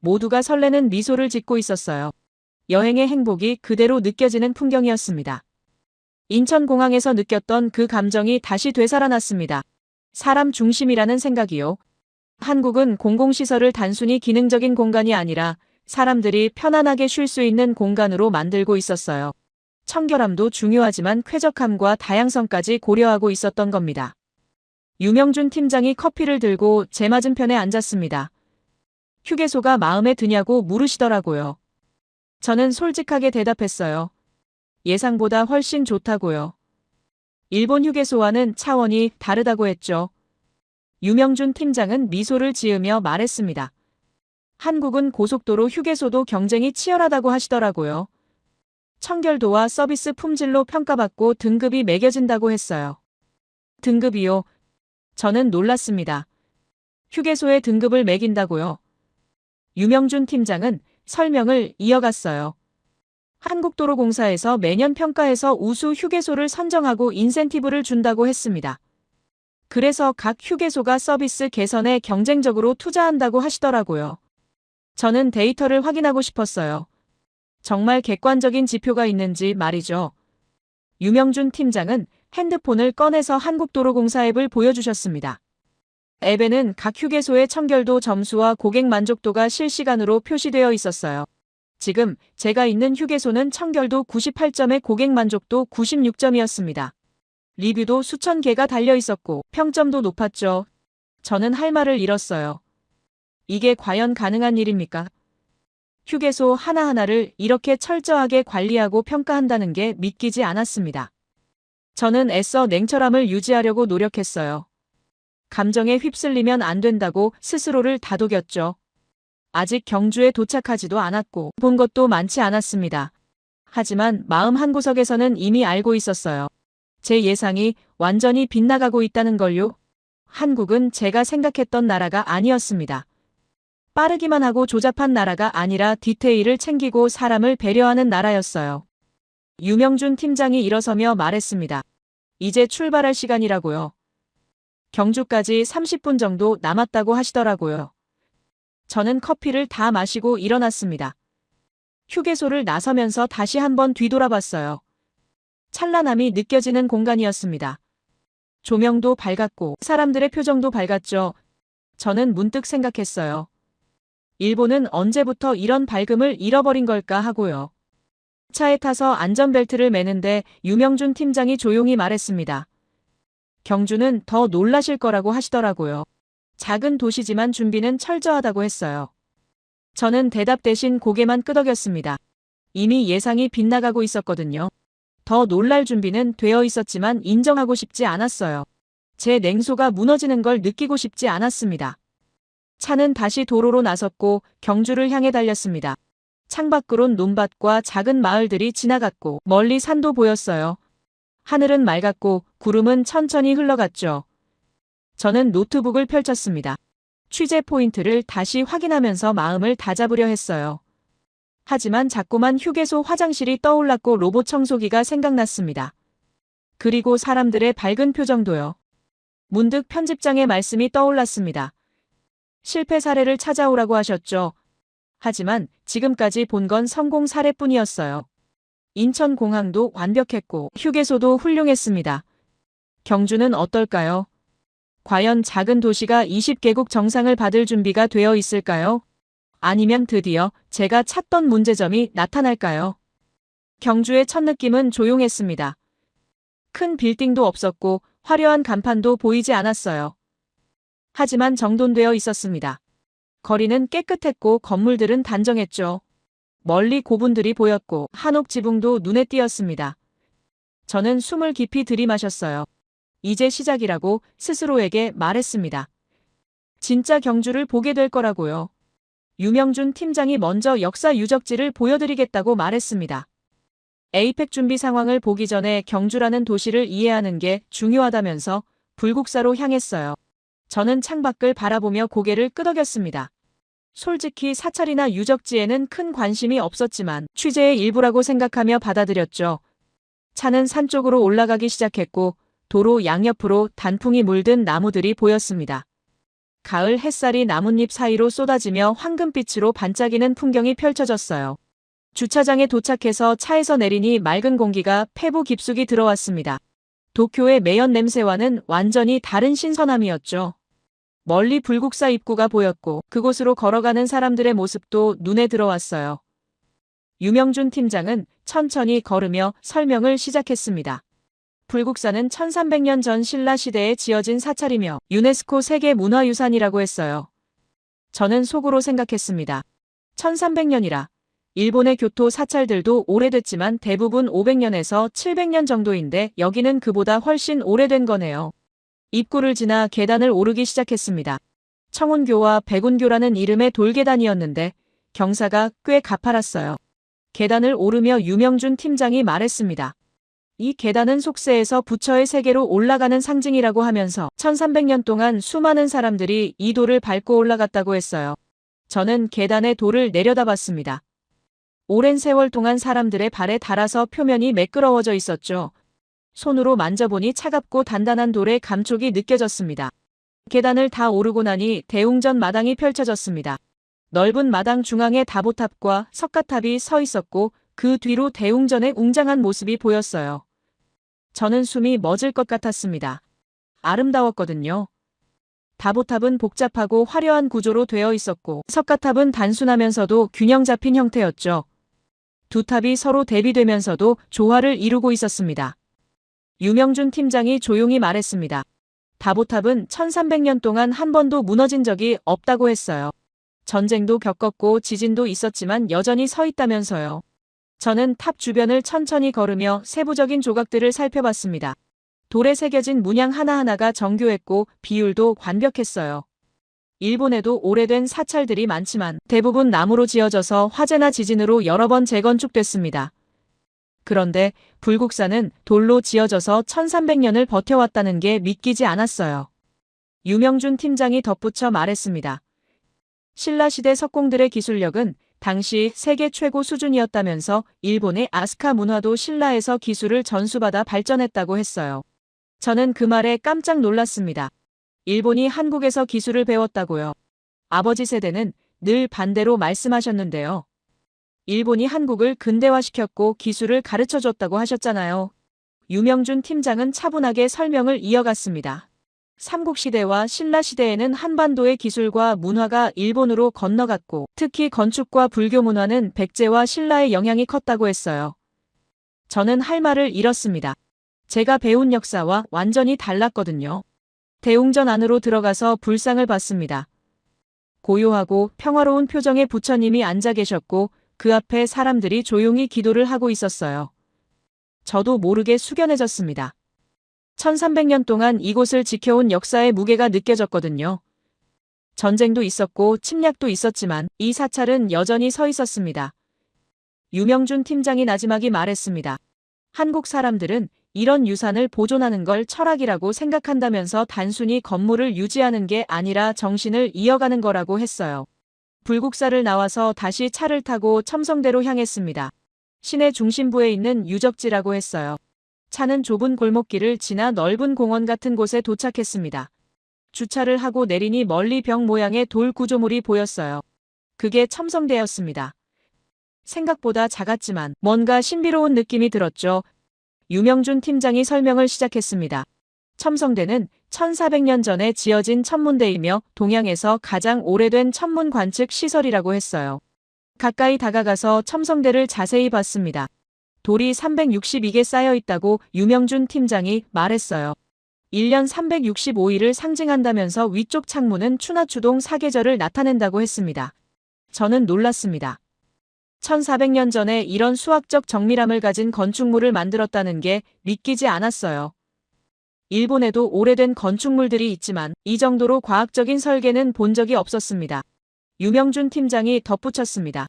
모두가 설레는 미소를 짓고 있었어요. 여행의 행복이 그대로 느껴지는 풍경이었습니다. 인천공항에서 느꼈던 그 감정이 다시 되살아났습니다. 사람 중심이라는 생각이요. 한국은 공공시설을 단순히 기능적인 공간이 아니라 사람들이 편안하게 쉴 수 있는 공간으로 만들고 있었어요. 청결함도 중요하지만 쾌적함과 다양성까지 고려하고 있었던 겁니다. 유명준 팀장이 커피를 들고 제 맞은편에 앉았습니다. 휴게소가 마음에 드냐고 물으시더라고요. 저는 솔직하게 대답했어요. 예상보다 훨씬 좋다고요. 일본 휴게소와는 차원이 다르다고 했죠. 유명준 팀장은 미소를 지으며 말했습니다. 한국은 고속도로 휴게소도 경쟁이 치열하다고 하시더라고요. 청결도와 서비스 품질로 평가받고 등급이 매겨진다고 했어요. 등급이요? 저는 놀랐습니다. 휴게소에 등급을 매긴다고요? 유명준 팀장은 설명을 이어갔어요. 한국도로공사에서 매년 평가해서 우수 휴게소를 선정하고 인센티브를 준다고 했습니다. 그래서 각 휴게소가 서비스 개선에 경쟁적으로 투자한다고 하시더라고요. 저는 데이터를 확인하고 싶었어요. 정말 객관적인 지표가 있는지 말이죠. 유명준 팀장은 핸드폰을 꺼내서 한국도로공사 앱을 보여주셨습니다. 앱에는 각 휴게소의 청결도 점수와 고객 만족도가 실시간으로 표시되어 있었어요. 지금 제가 있는 휴게소는 청결도 98점에 고객 만족도 96점이었습니다. 리뷰도 수천 개가 달려 있었고 평점도 높았죠. 저는 할 말을 잃었어요. 이게 과연 가능한 일입니까? 휴게소 하나하나를 이렇게 철저하게 관리하고 평가한다는 게 믿기지 않았습니다. 저는 애써 냉철함을 유지하려고 노력했어요. 감정에 휩쓸리면 안 된다고 스스로를 다독였죠. 아직 경주에 도착하지도 않았고 본 것도 많지 않았습니다. 하지만 마음 한구석에서는 이미 알고 있었어요. 제 예상이 완전히 빗나가고 있다는 걸요. 한국은 제가 생각했던 나라가 아니었습니다. 빠르기만 하고 조잡한 나라가 아니라 디테일을 챙기고 사람을 배려하는 나라였어요. 유명준 팀장이 일어서며 말했습니다. 이제 출발할 시간이라고요. 경주까지 30분 정도 남았다고 하시더라고요. 저는 커피를 다 마시고 일어났습니다. 휴게소를 나서면서 다시 한번 뒤돌아봤어요. 찬란함이 느껴지는 공간이었습니다. 조명도 밝았고 사람들의 표정도 밝았죠. 저는 문득 생각했어요. 일본은 언제부터 이런 밝음을 잃어버린 걸까 하고요. 차에 타서 안전벨트를 매는데 유명준 팀장이 조용히 말했습니다. 경주는 더 놀라실 거라고 하시더라고요. 작은 도시지만 준비는 철저하다고 했어요. 저는 대답 대신 고개만 끄덕였습니다. 이미 예상이 빗나가고 있었거든요. 더 놀랄 준비는 되어 있었지만 인정하고 싶지 않았어요. 제 냉소가 무너지는 걸 느끼고 싶지 않았습니다. 차는 다시 도로로 나섰고 경주를 향해 달렸습니다. 창밖으론 논밭과 작은 마을들이 지나갔고 멀리 산도 보였어요. 하늘은 맑았고 구름은 천천히 흘러갔죠. 저는 노트북을 펼쳤습니다. 취재 포인트를 다시 확인하면서 마음을 다잡으려 했어요. 하지만 자꾸만 휴게소 화장실이 떠올랐고 로봇 청소기가 생각났습니다. 그리고 사람들의 밝은 표정도요. 문득 편집장의 말씀이 떠올랐습니다. 실패 사례를 찾아오라고 하셨죠. 하지만 지금까지 본 건 성공 사례뿐이었어요. 인천공항도 완벽했고 휴게소도 훌륭했습니다. 경주는 어떨까요? 과연 작은 도시가 20개국 정상을 받을 준비가 되어 있을까요? 아니면 드디어 제가 찾던 문제점이 나타날까요? 경주의 첫 느낌은 조용했습니다. 큰 빌딩도 없었고 화려한 간판도 보이지 않았어요. 하지만 정돈되어 있었습니다. 거리는 깨끗했고 건물들은 단정했죠. 멀리 고분들이 보였고 한옥 지붕도 눈에 띄었습니다. 저는 숨을 깊이 들이마셨어요. 이제 시작이라고 스스로에게 말했습니다. 진짜 경주를 보게 될 거라고요. 유명준 팀장이 먼저 역사 유적지를 보여드리겠다고 말했습니다. 에이펙 준비 상황을 보기 전에 경주라는 도시를 이해하는 게 중요하다면서 불국사로 향했어요. 저는 창밖을 바라보며 고개를 끄덕였습니다. 솔직히 사찰이나 유적지에는 큰 관심이 없었지만 취재의 일부라고 생각하며 받아들였죠. 차는 산 쪽으로 올라가기 시작했고 도로 양옆으로 단풍이 물든 나무들이 보였습니다. 가을 햇살이 나뭇잎 사이로 쏟아지며 황금빛으로 반짝이는 풍경이 펼쳐졌어요. 주차장에 도착해서 차에서 내리니 맑은 공기가 폐부 깊숙이 들어왔습니다. 도쿄의 매연 냄새와는 완전히 다른 신선함이었죠. 멀리 불국사 입구가 보였고 그곳으로 걸어가는 사람들의 모습도 눈에 들어왔어요. 유명준 팀장은 천천히 걸으며 설명을 시작했습니다. 불국사는 1300년 전 신라 시대에 지어진 사찰이며 유네스코 세계문화유산이라고 했어요. 저는 속으로 생각했습니다. 1300년이라. 일본의 교토 사찰들도 오래됐지만 대부분 500년에서 700년 정도인데 여기는 그보다 훨씬 오래된 거네요. 입구를 지나 계단을 오르기 시작했습니다. 청운교와 백운교라는 이름의 돌계단이었는데 경사가 꽤 가팔았어요. 계단을 오르며 유명준 팀장이 말했습니다. 이 계단은 속세에서 부처의 세계로 올라가는 상징이라고 하면서 1300년 동안 수많은 사람들이 이 돌을 밟고 올라갔다고 했어요. 저는 계단의 돌을 내려다봤습니다. 오랜 세월 동안 사람들의 발에 닿아서 표면이 매끄러워져 있었죠. 손으로 만져보니 차갑고 단단한 돌의 감촉이 느껴졌습니다. 계단을 다 오르고 나니 대웅전 마당이 펼쳐졌습니다. 넓은 마당 중앙에 다보탑과 석가탑이 서 있었고 그 뒤로 대웅전의 웅장한 모습이 보였어요. 저는 숨이 멎을 것 같았습니다. 아름다웠거든요. 다보탑은 복잡하고 화려한 구조로 되어 있었고 석가탑은 단순하면서도 균형 잡힌 형태였죠. 두 탑이 서로 대비되면서도 조화를 이루고 있었습니다. 유명준 팀장이 조용히 말했습니다. 다보탑은 1300년 동안 한 번도 무너진 적이 없다고 했어요. 전쟁도 겪었고 지진도 있었지만 여전히 서 있다면서요. 저는 탑 주변을 천천히 걸으며 세부적인 조각들을 살펴봤습니다. 돌에 새겨진 문양 하나하나가 정교했고 비율도 완벽했어요. 일본에도 오래된 사찰들이 많지만 대부분 나무로 지어져서 화재나 지진으로 여러 번 재건축됐습니다. 그런데 불국사는 돌로 지어져서 1300년을 버텨왔다는 게 믿기지 않았어요. 유명준 팀장이 덧붙여 말했습니다. 신라시대 석공들의 기술력은 당시 세계 최고 수준이었다면서 일본의 아스카 문화도 신라에서 기술을 전수받아 발전했다고 했어요. 저는 그 말에 깜짝 놀랐습니다. 일본이 한국에서 기술을 배웠다고요. 아버지 세대는 늘 반대로 말씀하셨는데요. 일본이 한국을 근대화시켰고 기술을 가르쳐줬다고 하셨잖아요. 유명준 팀장은 차분하게 설명을 이어갔습니다. 삼국시대와 신라시대에는 한반도의 기술과 문화가 일본으로 건너갔고 특히 건축과 불교 문화는 백제와 신라의 영향이 컸다고 했어요. 저는 할 말을 잃었습니다. 제가 배운 역사와 완전히 달랐거든요. 대웅전 안으로 들어가서 불상을 봤습니다. 고요하고 평화로운 표정의 부처님이 앉아 계셨고 그 앞에 사람들이 조용히 기도를 하고 있었어요. 저도 모르게 숙연해졌습니다. 1300년 동안 이곳을 지켜온 역사의 무게가 느껴졌거든요. 전쟁도 있었고 침략도 있었지만 이 사찰은 여전히 서 있었습니다. 유명준 팀장이 나지막이 말했습니다. 한국 사람들은 이런 유산을 보존하는 걸 철학이라고 생각한다면서 단순히 건물을 유지하는 게 아니라 정신을 이어가는 거라고 했어요. 불국사를 나와서 다시 차를 타고 첨성대로 향했습니다. 시내 중심부에 있는 유적지라고 했어요. 차는 좁은 골목길을 지나 넓은 공원 같은 곳에 도착했습니다. 주차를 하고 내리니 멀리 벽 모양의 돌 구조물이 보였어요. 그게 첨성대였습니다. 생각보다 작았지만 뭔가 신비로운 느낌이 들었죠. 유명준 팀장이 설명을 시작했습니다. 첨성대는 1400년 전에 지어진 천문대이며 동양에서 가장 오래된 천문 관측 시설이라고 했어요. 가까이 다가가서 첨성대를 자세히 봤습니다. 돌이 362개 쌓여 있다고 유명준 팀장이 말했어요. 1년 365일을 상징한다면서 위쪽 창문은 추나추동 사계절을 나타낸다고 했습니다. 저는 놀랐습니다. 1400년 전에 이런 수학적 정밀함을 가진 건축물을 만들었다는 게 믿기지 않았어요. 일본에도 오래된 건축물들이 있지만 이 정도로 과학적인 설계는 본 적이 없었습니다. 유명준 팀장이 덧붙였습니다.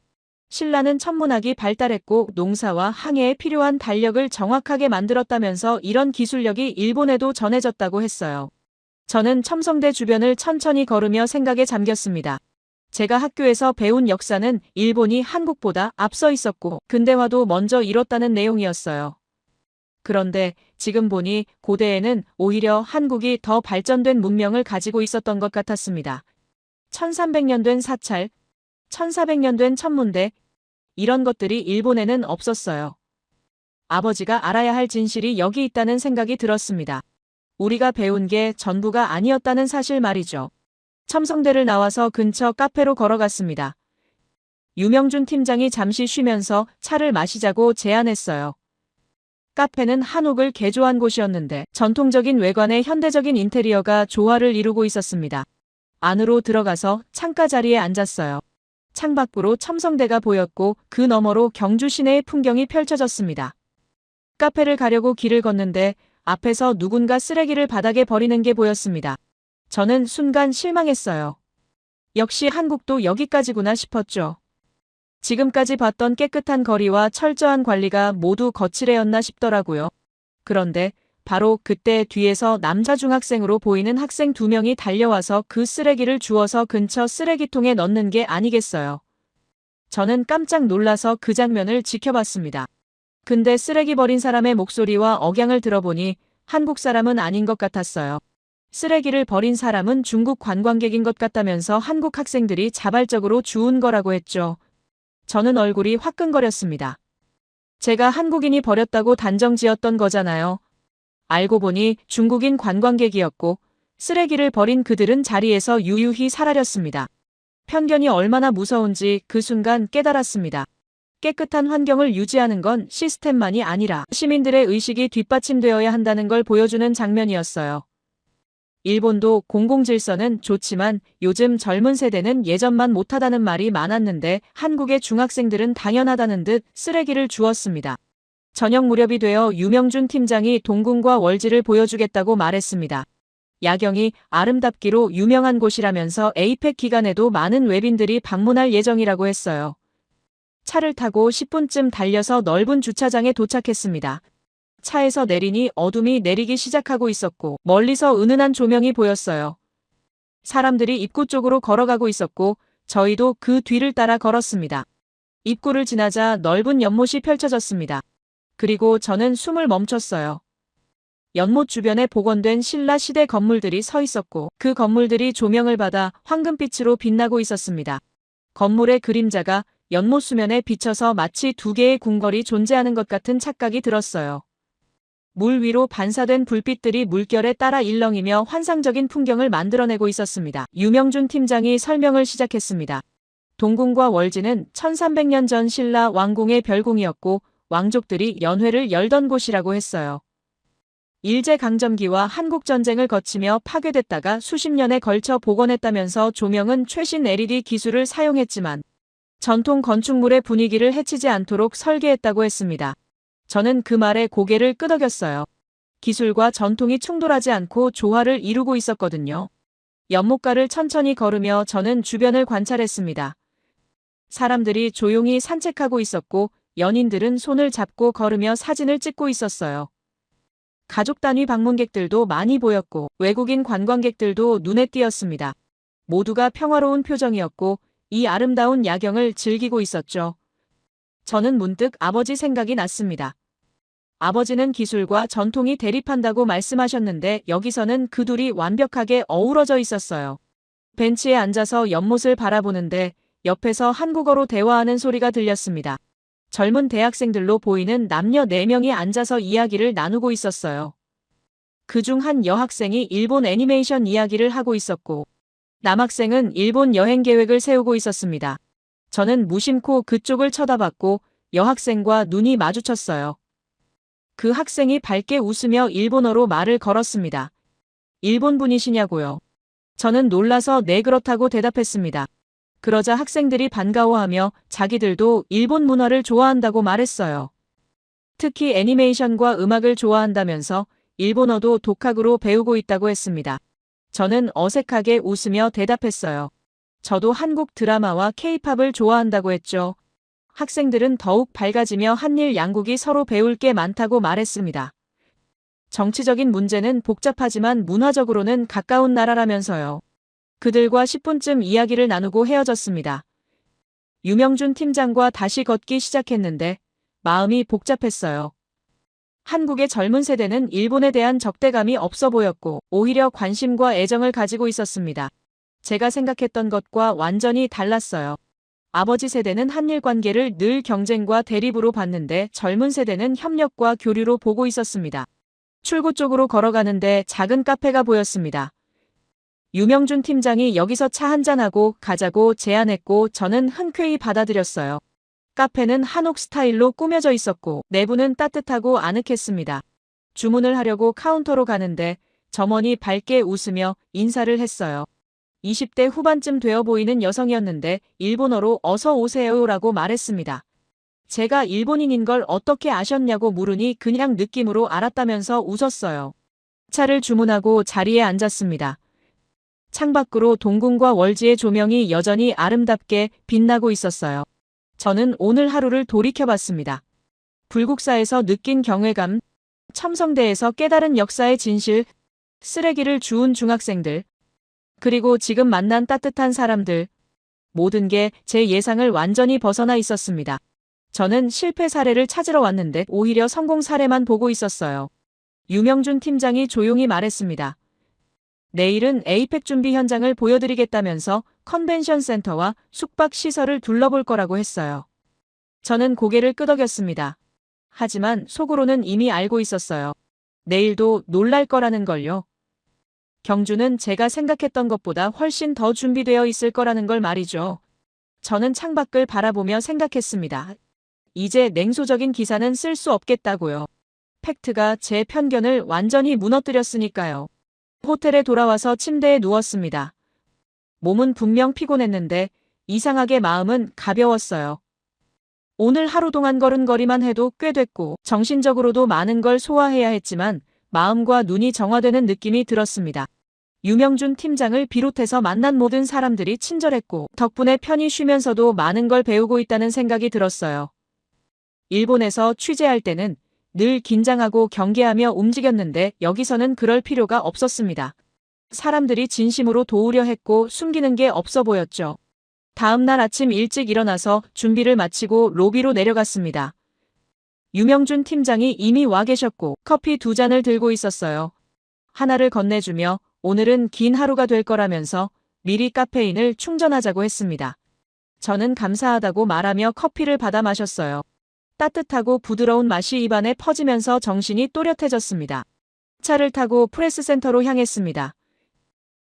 신라는 천문학이 발달했고 농사와 항해에 필요한 달력을 정확하게 만들었다면서 이런 기술력이 일본에도 전해졌다고 했어요. 저는 첨성대 주변을 천천히 걸으며 생각에 잠겼습니다. 제가 학교에서 배운 역사는 일본이 한국보다 앞서 있었고 근대화도 먼저 이뤘다는 내용이었어요. 그런데 지금 보니 고대에는 오히려 한국이 더 발전된 문명을 가지고 있었던 것 같았습니다. 1300년 된 사찰, 1400년 된 천문대, 이런 것들이 일본에는 없었어요. 아버지가 알아야 할 진실이 여기 있다는 생각이 들었습니다. 우리가 배운 게 전부가 아니었다는 사실 말이죠. 첨성대를 나와서 근처 카페로 걸어갔습니다. 유명준 팀장이 잠시 쉬면서 차를 마시자고 제안했어요. 카페는 한옥을 개조한 곳이었는데 전통적인 외관에 현대적인 인테리어가 조화를 이루고 있었습니다. 안으로 들어가서 창가 자리에 앉았어요. 창밖으로 첨성대가 보였고 그 너머로 경주 시내의 풍경이 펼쳐졌습니다. 카페를 가려고 길을 걷는데 앞에서 누군가 쓰레기를 바닥에 버리는 게 보였습니다. 저는 순간 실망했어요. 역시 한국도 여기까지구나 싶었죠. 지금까지 봤던 깨끗한 거리와 철저한 관리가 모두 거칠애였나 싶더라고요. 그런데 바로 그때 뒤에서 남자 중학생으로 보이는 학생 2명이 달려와서 그 쓰레기를 주워서 근처 쓰레기통에 넣는 게 아니겠어요. 저는 깜짝 놀라서 그 장면을 지켜봤습니다. 근데 쓰레기 버린 사람의 목소리와 억양을 들어보니 한국 사람은 아닌 것 같았어요. 쓰레기를 버린 사람은 중국 관광객인 것 같다면서 한국 학생들이 자발적으로 주운 거라고 했죠. 저는 얼굴이 화끈거렸습니다. 제가 한국인이 버렸다고 단정 지었던 거잖아요. 알고 보니 중국인 관광객이었고 쓰레기를 버린 그들은 자리에서 유유히 사라졌습니다. 편견이 얼마나 무서운지 그 순간 깨달았습니다. 깨끗한 환경을 유지하는 건 시스템만이 아니라 시민들의 의식이 뒷받침되어야 한다는 걸 보여주는 장면이었어요. 일본도 공공질서는 좋지만 요즘 젊은 세대는 예전만 못하다는 말이 많았는데 한국의 중학생들은 당연하다는 듯 쓰레기를 주었습니다. 저녁 무렵이 되어 유명준 팀장이 동궁과 월지를 보여주겠다고 말했습니다. 야경이 아름답기로 유명한 곳이라면서 에이펙 기간에도 많은 외빈들이 방문할 예정이라고 했어요. 차를 타고 10분쯤 달려서 넓은 주차장에 도착했습니다. 차에서 내리니 어둠이 내리기 시작하고 있었고 멀리서 은은한 조명이 보였어요. 사람들이 입구 쪽으로 걸어가고 있었고 저희도 그 뒤를 따라 걸었습니다. 입구를 지나자 넓은 연못이 펼쳐졌습니다. 그리고 저는 숨을 멈췄어요. 연못 주변에 복원된 신라 시대 건물들이 서 있었고 그 건물들이 조명을 받아 황금빛으로 빛나고 있었습니다. 건물의 그림자가 연못 수면에 비쳐서 마치 두 개의 궁궐이 존재하는 것 같은 착각이 들었어요. 물 위로 반사된 불빛들이 물결에 따라 일렁이며 환상적인 풍경을 만들어내고 있었습니다. 유명준 팀장이 설명을 시작했습니다. 동궁과 월지는 1300년 전 신라 왕궁의 별궁이었고 왕족들이 연회를 열던 곳이라고 했어요. 일제강점기와 한국전쟁을 거치며 파괴됐다가 수십 년에 걸쳐 복원했다면서 조명은 최신 LED 기술을 사용했지만 전통 건축물의 분위기를 해치지 않도록 설계했다고 했습니다. 저는 그 말에 고개를 끄덕였어요. 기술과 전통이 충돌하지 않고 조화를 이루고 있었거든요. 연못가를 천천히 걸으며 저는 주변을 관찰했습니다. 사람들이 조용히 산책하고 있었고 연인들은 손을 잡고 걸으며 사진을 찍고 있었어요. 가족 단위 방문객들도 많이 보였고 외국인 관광객들도 눈에 띄었습니다. 모두가 평화로운 표정이었고 이 아름다운 야경을 즐기고 있었죠. 저는 문득 아버지 생각이 났습니다. 아버지는 기술과 전통이 대립한다고 말씀하셨는데 여기서는 그 둘이 완벽하게 어우러져 있었어요. 벤치에 앉아서 연못을 바라보는데 옆에서 한국어로 대화하는 소리가 들렸습니다. 젊은 대학생들로 보이는 남녀 4명이 앉아서 이야기를 나누고 있었어요. 그중 한 여학생이 일본 애니메이션 이야기를 하고 있었고 남학생은 일본 여행 계획을 세우고 있었습니다. 저는 무심코 그쪽을 쳐다봤고 여학생과 눈이 마주쳤어요. 그 학생이 밝게 웃으며 일본어로 말을 걸었습니다. 일본 분이시냐고요? 저는 놀라서 네 그렇다고 대답했습니다. 그러자 학생들이 반가워하며 자기들도 일본 문화를 좋아한다고 말했어요. 특히 애니메이션과 음악을 좋아한다면서 일본어도 독학으로 배우고 있다고 했습니다. 저는 어색하게 웃으며 대답했어요. 저도 한국 드라마와 K-팝을 좋아한다고 했죠. 학생들은 더욱 밝아지며 한일 양국이 서로 배울 게 많다고 말했습니다. 정치적인 문제는 복잡하지만 문화적으로는 가까운 나라라면서요. 그들과 10분쯤 이야기를 나누고 헤어졌습니다. 유명준 팀장과 다시 걷기 시작했는데 마음이 복잡했어요. 한국의 젊은 세대는 일본에 대한 적대감이 없어 보였고 오히려 관심과 애정을 가지고 있었습니다. 제가 생각했던 것과 완전히 달랐어요. 아버지 세대는 한일 관계를 늘 경쟁과 대립으로 봤는데 젊은 세대는 협력과 교류로 보고 있었습니다. 출구 쪽으로 걸어가는데 작은 카페가 보였습니다. 유명준 팀장이 여기서 차 한잔하고 가자고 제안했고 저는 흔쾌히 받아들였어요. 카페는 한옥 스타일로 꾸며져 있었고 내부는 따뜻하고 아늑했습니다. 주문을 하려고 카운터로 가는데 점원이 밝게 웃으며 인사를 했어요. 20대 후반쯤 되어 보이는 여성이었는데 일본어로 어서 오세요라고 말했습니다. 제가 일본인인 걸 어떻게 아셨냐고 물으니 그냥 느낌으로 알았다면서 웃었어요. 차를 주문하고 자리에 앉았습니다. 창밖으로 동궁과 월지의 조명이 여전히 아름답게 빛나고 있었어요. 저는 오늘 하루를 돌이켜봤습니다. 불국사에서 느낀 경외감, 첨성대에서 깨달은 역사의 진실, 쓰레기를 주운 중학생들, 그리고 지금 만난 따뜻한 사람들, 모든 게 제 예상을 완전히 벗어나 있었습니다. 저는 실패 사례를 찾으러 왔는데 오히려 성공 사례만 보고 있었어요. 유명준 팀장이 조용히 말했습니다. 내일은 에이펙 준비 현장을 보여드리겠다면서 컨벤션 센터와 숙박 시설을 둘러볼 거라고 했어요. 저는 고개를 끄덕였습니다. 하지만 속으로는 이미 알고 있었어요. 내일도 놀랄 거라는 걸요. 경주는 제가 생각했던 것보다 훨씬 더 준비되어 있을 거라는 걸 말이죠. 저는 창밖을 바라보며 생각했습니다. 이제 냉소적인 기사는 쓸 수 없겠다고요. 팩트가 제 편견을 완전히 무너뜨렸으니까요. 호텔에 돌아와서 침대에 누웠습니다. 몸은 분명 피곤했는데 이상하게 마음은 가벼웠어요. 오늘 하루 동안 걸은 거리만 해도 꽤 됐고 정신적으로도 많은 걸 소화해야 했지만 마음과 눈이 정화되는 느낌이 들었습니다. 유명준 팀장을 비롯해서 만난 모든 사람들이 친절했고 덕분에 편히 쉬면서도 많은 걸 배우고 있다는 생각이 들었어요. 일본에서 취재할 때는 늘 긴장하고 경계하며 움직였는데 여기서는 그럴 필요가 없었습니다. 사람들이 진심으로 도우려 했고 숨기는 게 없어 보였죠. 다음 날 아침 일찍 일어나서 준비를 마치고 로비로 내려갔습니다. 유명준 팀장이 이미 와 계셨고 커피 2잔을 들고 있었어요. 하나를 건네주며 오늘은 긴 하루가 될 거라면서 미리 카페인을 충전하자고 했습니다. 저는 감사하다고 말하며 커피를 받아 마셨어요. 따뜻하고 부드러운 맛이 입안에 퍼지면서 정신이 또렷해졌습니다. 차를 타고 프레스센터로 향했습니다.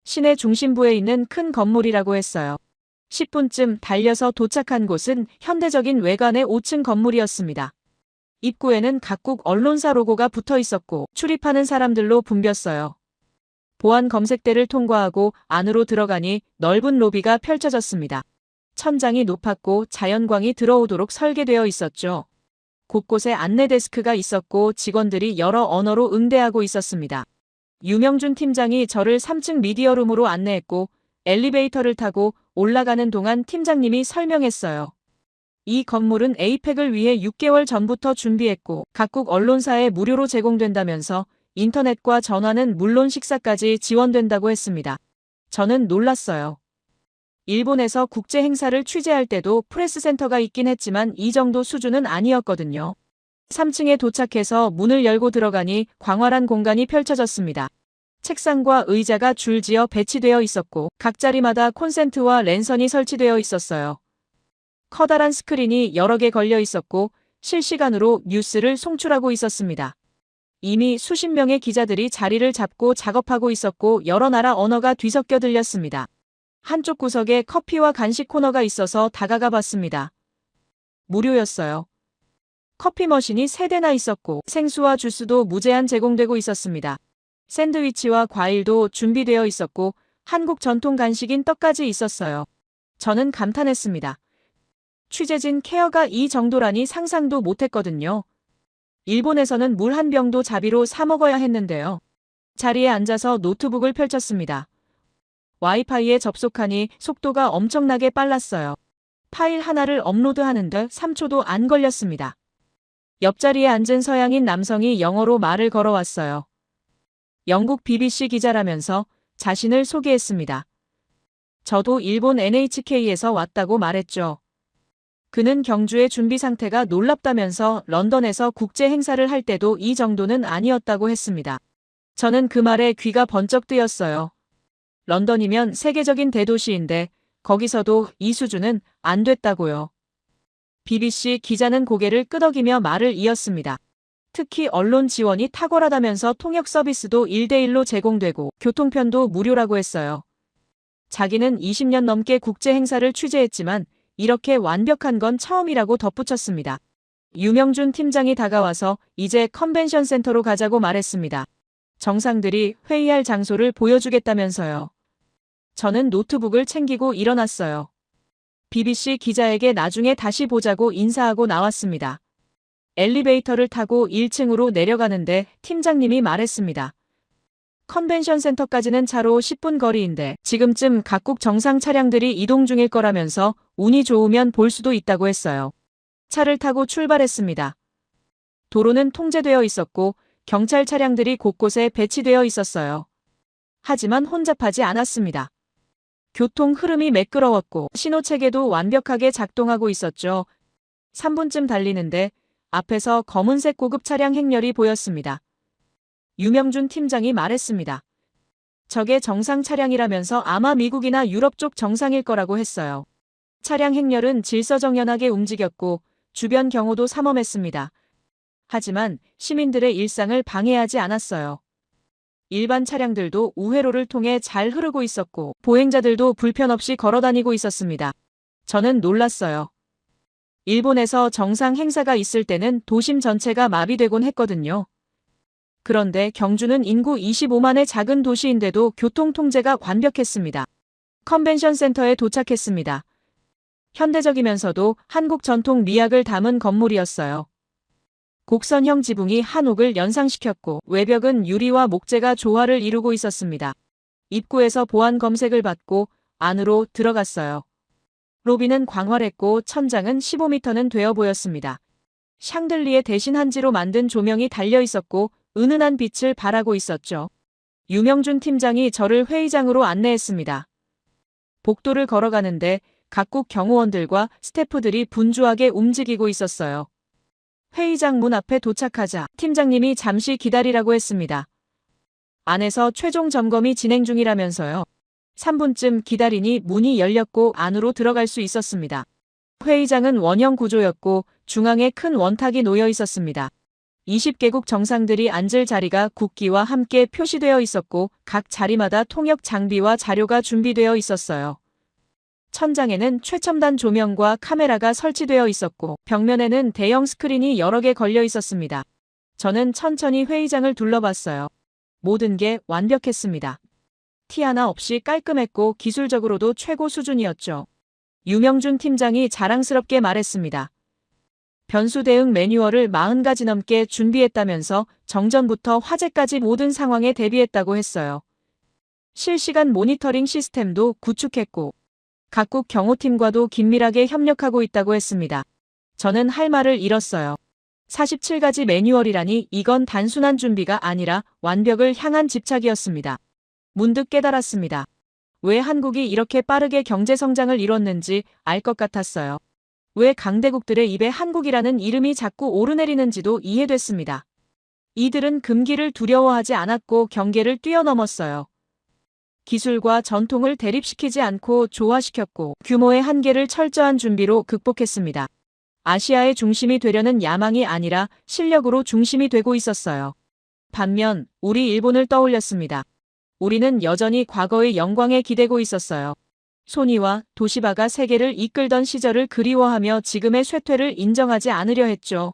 시내 중심부에 있는 큰 건물이라고 했어요. 10분쯤 달려서 도착한 곳은 현대적인 외관의 5층 건물이었습니다. 입구에는 각국 언론사 로고가 붙어 있었고 출입하는 사람들로 붐볐어요. 보안 검색대를 통과하고 안으로 들어가니 넓은 로비가 펼쳐졌습니다. 천장이 높았고 자연광이 들어오도록 설계되어 있었죠. 곳곳에 안내 데스크가 있었고 직원들이 여러 언어로 응대하고 있었습니다. 유명준 팀장이 저를 3층 미디어룸으로 안내했고 엘리베이터를 타고 올라가는 동안 팀장님이 설명했어요. 이 건물은 에이펙을 위해 6개월 전부터 준비했고 각국 언론사에 무료로 제공된다면서 인터넷과 전화는 물론 식사까지 지원된다고 했습니다. 저는 놀랐어요. 일본에서 국제 행사를 취재할 때도 프레스센터가 있긴 했지만 이 정도 수준은 아니었거든요. 3층에 도착해서 문을 열고 들어가니 광활한 공간이 펼쳐졌습니다. 책상과 의자가 줄지어 배치되어 있었고 각 자리마다 콘센트와 랜선이 설치되어 있었어요. 커다란 스크린이 여러 개 걸려 있었고 실시간으로 뉴스를 송출하고 있었습니다. 이미 수십 명의 기자들이 자리를 잡고 작업하고 있었고 여러 나라 언어가 뒤섞여 들렸습니다. 한쪽 구석에 커피와 간식 코너가 있어서 다가가 봤습니다. 무료였어요. 커피 머신이 3대나 있었고 생수와 주스도 무제한 제공되고 있었습니다. 샌드위치와 과일도 준비되어 있었고 한국 전통 간식인 떡까지 있었어요. 저는 감탄했습니다. 취재진 케어가 이 정도라니 상상도 못했거든요. 일본에서는 물 한 병도 자비로 사 먹어야 했는데요. 자리에 앉아서 노트북을 펼쳤습니다. 와이파이에 접속하니 속도가 엄청나게 빨랐어요. 파일 하나를 업로드하는데 3초도 안 걸렸습니다. 옆자리에 앉은 서양인 남성이 영어로 말을 걸어왔어요. 영국 BBC 기자라면서 자신을 소개했습니다. 저도 일본 NHK에서 왔다고 말했죠. 그는 경주의 준비 상태가 놀랍다면서 런던에서 국제 행사를 할 때도 이 정도는 아니었다고 했습니다. 저는 그 말에 귀가 번쩍 뜨였어요. 런던이면 세계적인 대도시인데 거기서도 이 수준은 안 됐다고요. BBC 기자는 고개를 끄덕이며 말을 이었습니다. 특히 언론 지원이 탁월하다면서 통역 서비스도 1대1로 제공되고 교통편도 무료라고 했어요. 자기는 20년 넘게 국제 행사를 취재했지만 이렇게 완벽한 건 처음이라고 덧붙였습니다. 유명준 팀장이 다가와서 이제 컨벤션 센터로 가자고 말했습니다. 정상들이 회의할 장소를 보여주겠다면서요. 저는 노트북을 챙기고 일어났어요. BBC 기자에게 나중에 다시 보자고 인사하고 나왔습니다. 엘리베이터를 타고 1층으로 내려가는데 팀장님이 말했습니다. 컨벤션 센터까지는 차로 10분 거리인데 지금쯤 각국 정상 차량들이 이동 중일 거라면서 운이 좋으면 볼 수도 있다고 했어요. 차를 타고 출발했습니다. 도로는 통제되어 있었고 경찰 차량들이 곳곳에 배치되어 있었어요. 하지만 혼잡하지 않았습니다. 교통 흐름이 매끄러웠고 신호체계도 완벽하게 작동하고 있었죠. 3분쯤 달리는데 앞에서 검은색 고급 차량 행렬이 보였습니다. 유명준 팀장이 말했습니다. 저게 정상 차량이라면서 아마 미국이나 유럽 쪽 정상일 거라고 했어요. 차량 행렬은 질서정연하게 움직였고 주변 경호도 삼엄했습니다. 하지만 시민들의 일상을 방해하지 않았어요. 일반 차량들도 우회로를 통해 잘 흐르고 있었고 보행자들도 불편 없이 걸어다니고 있었습니다. 저는 놀랐어요. 일본에서 정상 행사가 있을 때는 도심 전체가 마비되곤 했거든요. 그런데 경주는 인구 25만의 작은 도시인데도 교통 통제가 완벽했습니다. 컨벤션 센터에 도착했습니다. 현대적이면서도 한국 전통 미학을 담은 건물이었어요. 곡선형 지붕이 한옥을 연상시켰고 외벽은 유리와 목재가 조화를 이루고 있었습니다. 입구에서 보안 검색을 받고 안으로 들어갔어요. 로비는 광활했고 천장은 15m는 되어 보였습니다. 샹들리에 대신 한지로 만든 조명이 달려 있었고 은은한 빛을 발하고 있었죠. 유명준 팀장이 저를 회의장으로 안내했습니다. 복도를 걸어가는데 각국 경호원들과 스태프들이 분주하게 움직이고 있었어요. 회의장 문 앞에 도착하자 팀장님이 잠시 기다리라고 했습니다. 안에서 최종 점검이 진행 중이라면서요. 3분쯤 기다리니 문이 열렸고 안으로 들어갈 수 있었습니다. 회의장은 원형 구조였고 중앙에 큰 원탁이 놓여 있었습니다. 20개국 정상들이 앉을 자리가 국기와 함께 표시되어 있었고 각 자리마다 통역 장비와 자료가 준비되어 있었어요. 천장에는 최첨단 조명과 카메라가 설치되어 있었고 벽면에는 대형 스크린이 여러 개 걸려 있었습니다. 저는 천천히 회의장을 둘러봤어요. 모든 게 완벽했습니다. 티 하나 없이 깔끔했고 기술적으로도 최고 수준이었죠. 유명준 팀장이 자랑스럽게 말했습니다. 변수 대응 매뉴얼을 40가지 넘게 준비했다면서 정전부터 화재까지 모든 상황에 대비했다고 했어요. 실시간 모니터링 시스템도 구축했고 각국 경호팀과도 긴밀하게 협력하고 있다고 했습니다. 저는 할 말을 잃었어요. 47가지 매뉴얼이라니 이건 단순한 준비가 아니라 완벽을 향한 집착이었습니다. 문득 깨달았습니다. 왜 한국이 이렇게 빠르게 경제 성장을 이뤘는지 알 것 같았어요. 왜 강대국들의 입에 한국이라는 이름이 자꾸 오르내리는지도 이해됐습니다. 이들은 금기를 두려워하지 않았고 경계를 뛰어넘었어요. 기술과 전통을 대립시키지 않고 조화시켰고 규모의 한계를 철저한 준비로 극복했습니다. 아시아의 중심이 되려는 야망이 아니라 실력으로 중심이 되고 있었어요. 반면 우리 일본을 떠올렸습니다. 우리는 여전히 과거의 영광에 기대고 있었어요. 소니와 도시바가 세계를 이끌던 시절을 그리워하며 지금의 쇠퇴를 인정하지 않으려 했죠.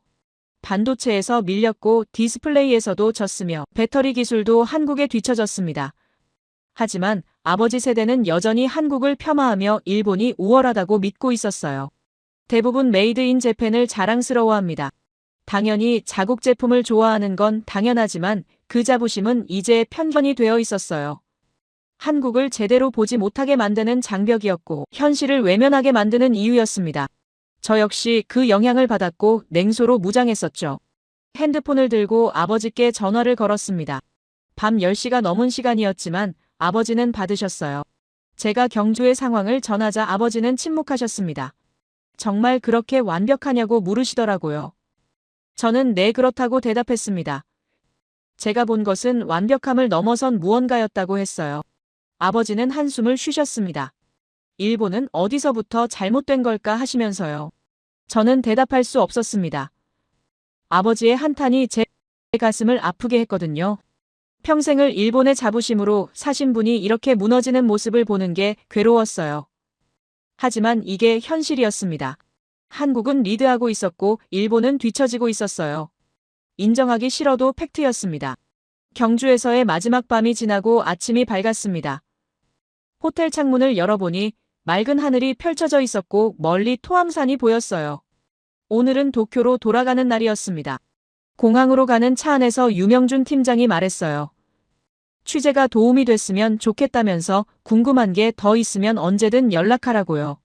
반도체에서 밀렸고 디스플레이에서도 졌으며 배터리 기술도 한국에 뒤처졌습니다. 하지만 아버지 세대는 여전히 한국을 폄하하며 일본이 우월하다고 믿고 있었어요. 대부분 메이드 인 재팬을 자랑스러워합니다. 당연히 자국 제품을 좋아하는 건 당연하지만 그 자부심은 이제 편견이 되어 있었어요. 한국을 제대로 보지 못하게 만드는 장벽이었고 현실을 외면하게 만드는 이유였습니다. 저 역시 그 영향을 받았고 냉소로 무장했었죠. 핸드폰을 들고 아버지께 전화를 걸었습니다. 밤 10시가 넘은 시간이었지만 아버지는 받으셨어요. 제가 경주의 상황을 전하자 아버지는 침묵하셨습니다. 정말 그렇게 완벽하냐고 물으시더라고요. 저는 네, 그렇다고 대답했습니다. 제가 본 것은 완벽함을 넘어선 무언가였다고 했어요. 아버지는 한숨을 쉬셨습니다. 일본은 어디서부터 잘못된 걸까 하시면서요. 저는 대답할 수 없었습니다. 아버지의 한탄이 제 가슴을 아프게 했거든요. 평생을 일본의 자부심으로 사신 분이 이렇게 무너지는 모습을 보는 게 괴로웠어요. 하지만 이게 현실이었습니다. 한국은 리드하고 있었고 일본은 뒤처지고 있었어요. 인정하기 싫어도 팩트였습니다. 경주에서의 마지막 밤이 지나고 아침이 밝았습니다. 호텔 창문을 열어보니 맑은 하늘이 펼쳐져 있었고 멀리 토암산이 보였어요. 오늘은 도쿄로 돌아가는 날이었습니다. 공항으로 가는 차 안에서 유명준 팀장이 말했어요. 취재가 도움이 됐으면 좋겠다면서 궁금한 게 더 있으면 언제든 연락하라고요.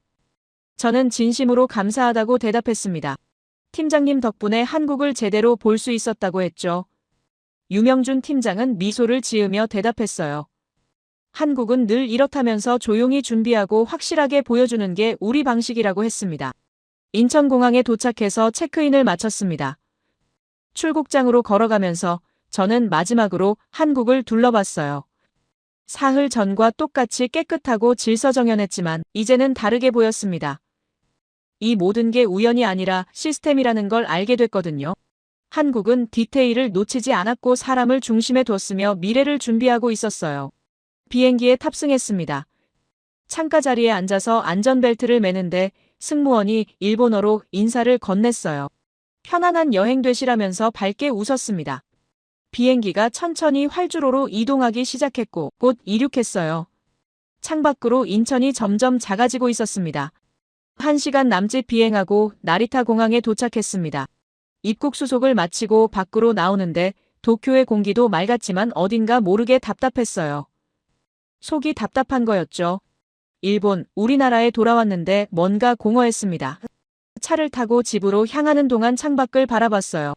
저는 진심으로 감사하다고 대답했습니다. 팀장님 덕분에 한국을 제대로 볼 수 있었다고 했죠. 유명준 팀장은 미소를 지으며 대답했어요. 한국은 늘 이렇다면서 조용히 준비하고 확실하게 보여주는 게 우리 방식이라고 했습니다. 인천공항에 도착해서 체크인을 마쳤습니다. 출국장으로 걸어가면서 저는 마지막으로 한국을 둘러봤어요. 사흘 전과 똑같이 깨끗하고 질서정연했지만 이제는 다르게 보였습니다. 이 모든 게 우연이 아니라 시스템이라는 걸 알게 됐거든요. 한국은 디테일을 놓치지 않았고 사람을 중심에 뒀으며 미래를 준비하고 있었어요. 비행기에 탑승했습니다. 창가 자리에 앉아서 안전벨트를 매는데 승무원이 일본어로 인사를 건넸어요. 편안한 여행 되시라면서 밝게 웃었습니다. 비행기가 천천히 활주로로 이동하기 시작했고 곧 이륙했어요. 창밖으로 인천이 점점 작아지고 있었습니다. 1시간 남짓 비행하고 나리타 공항에 도착했습니다. 입국 수속을 마치고 밖으로 나오는데 도쿄의 공기도 맑았지만 어딘가 모르게 답답했어요. 속이 답답한 거였죠. 일본, 우리나라에 돌아왔는데 뭔가 공허했습니다. 차를 타고 집으로 향하는 동안 창밖을 바라봤어요.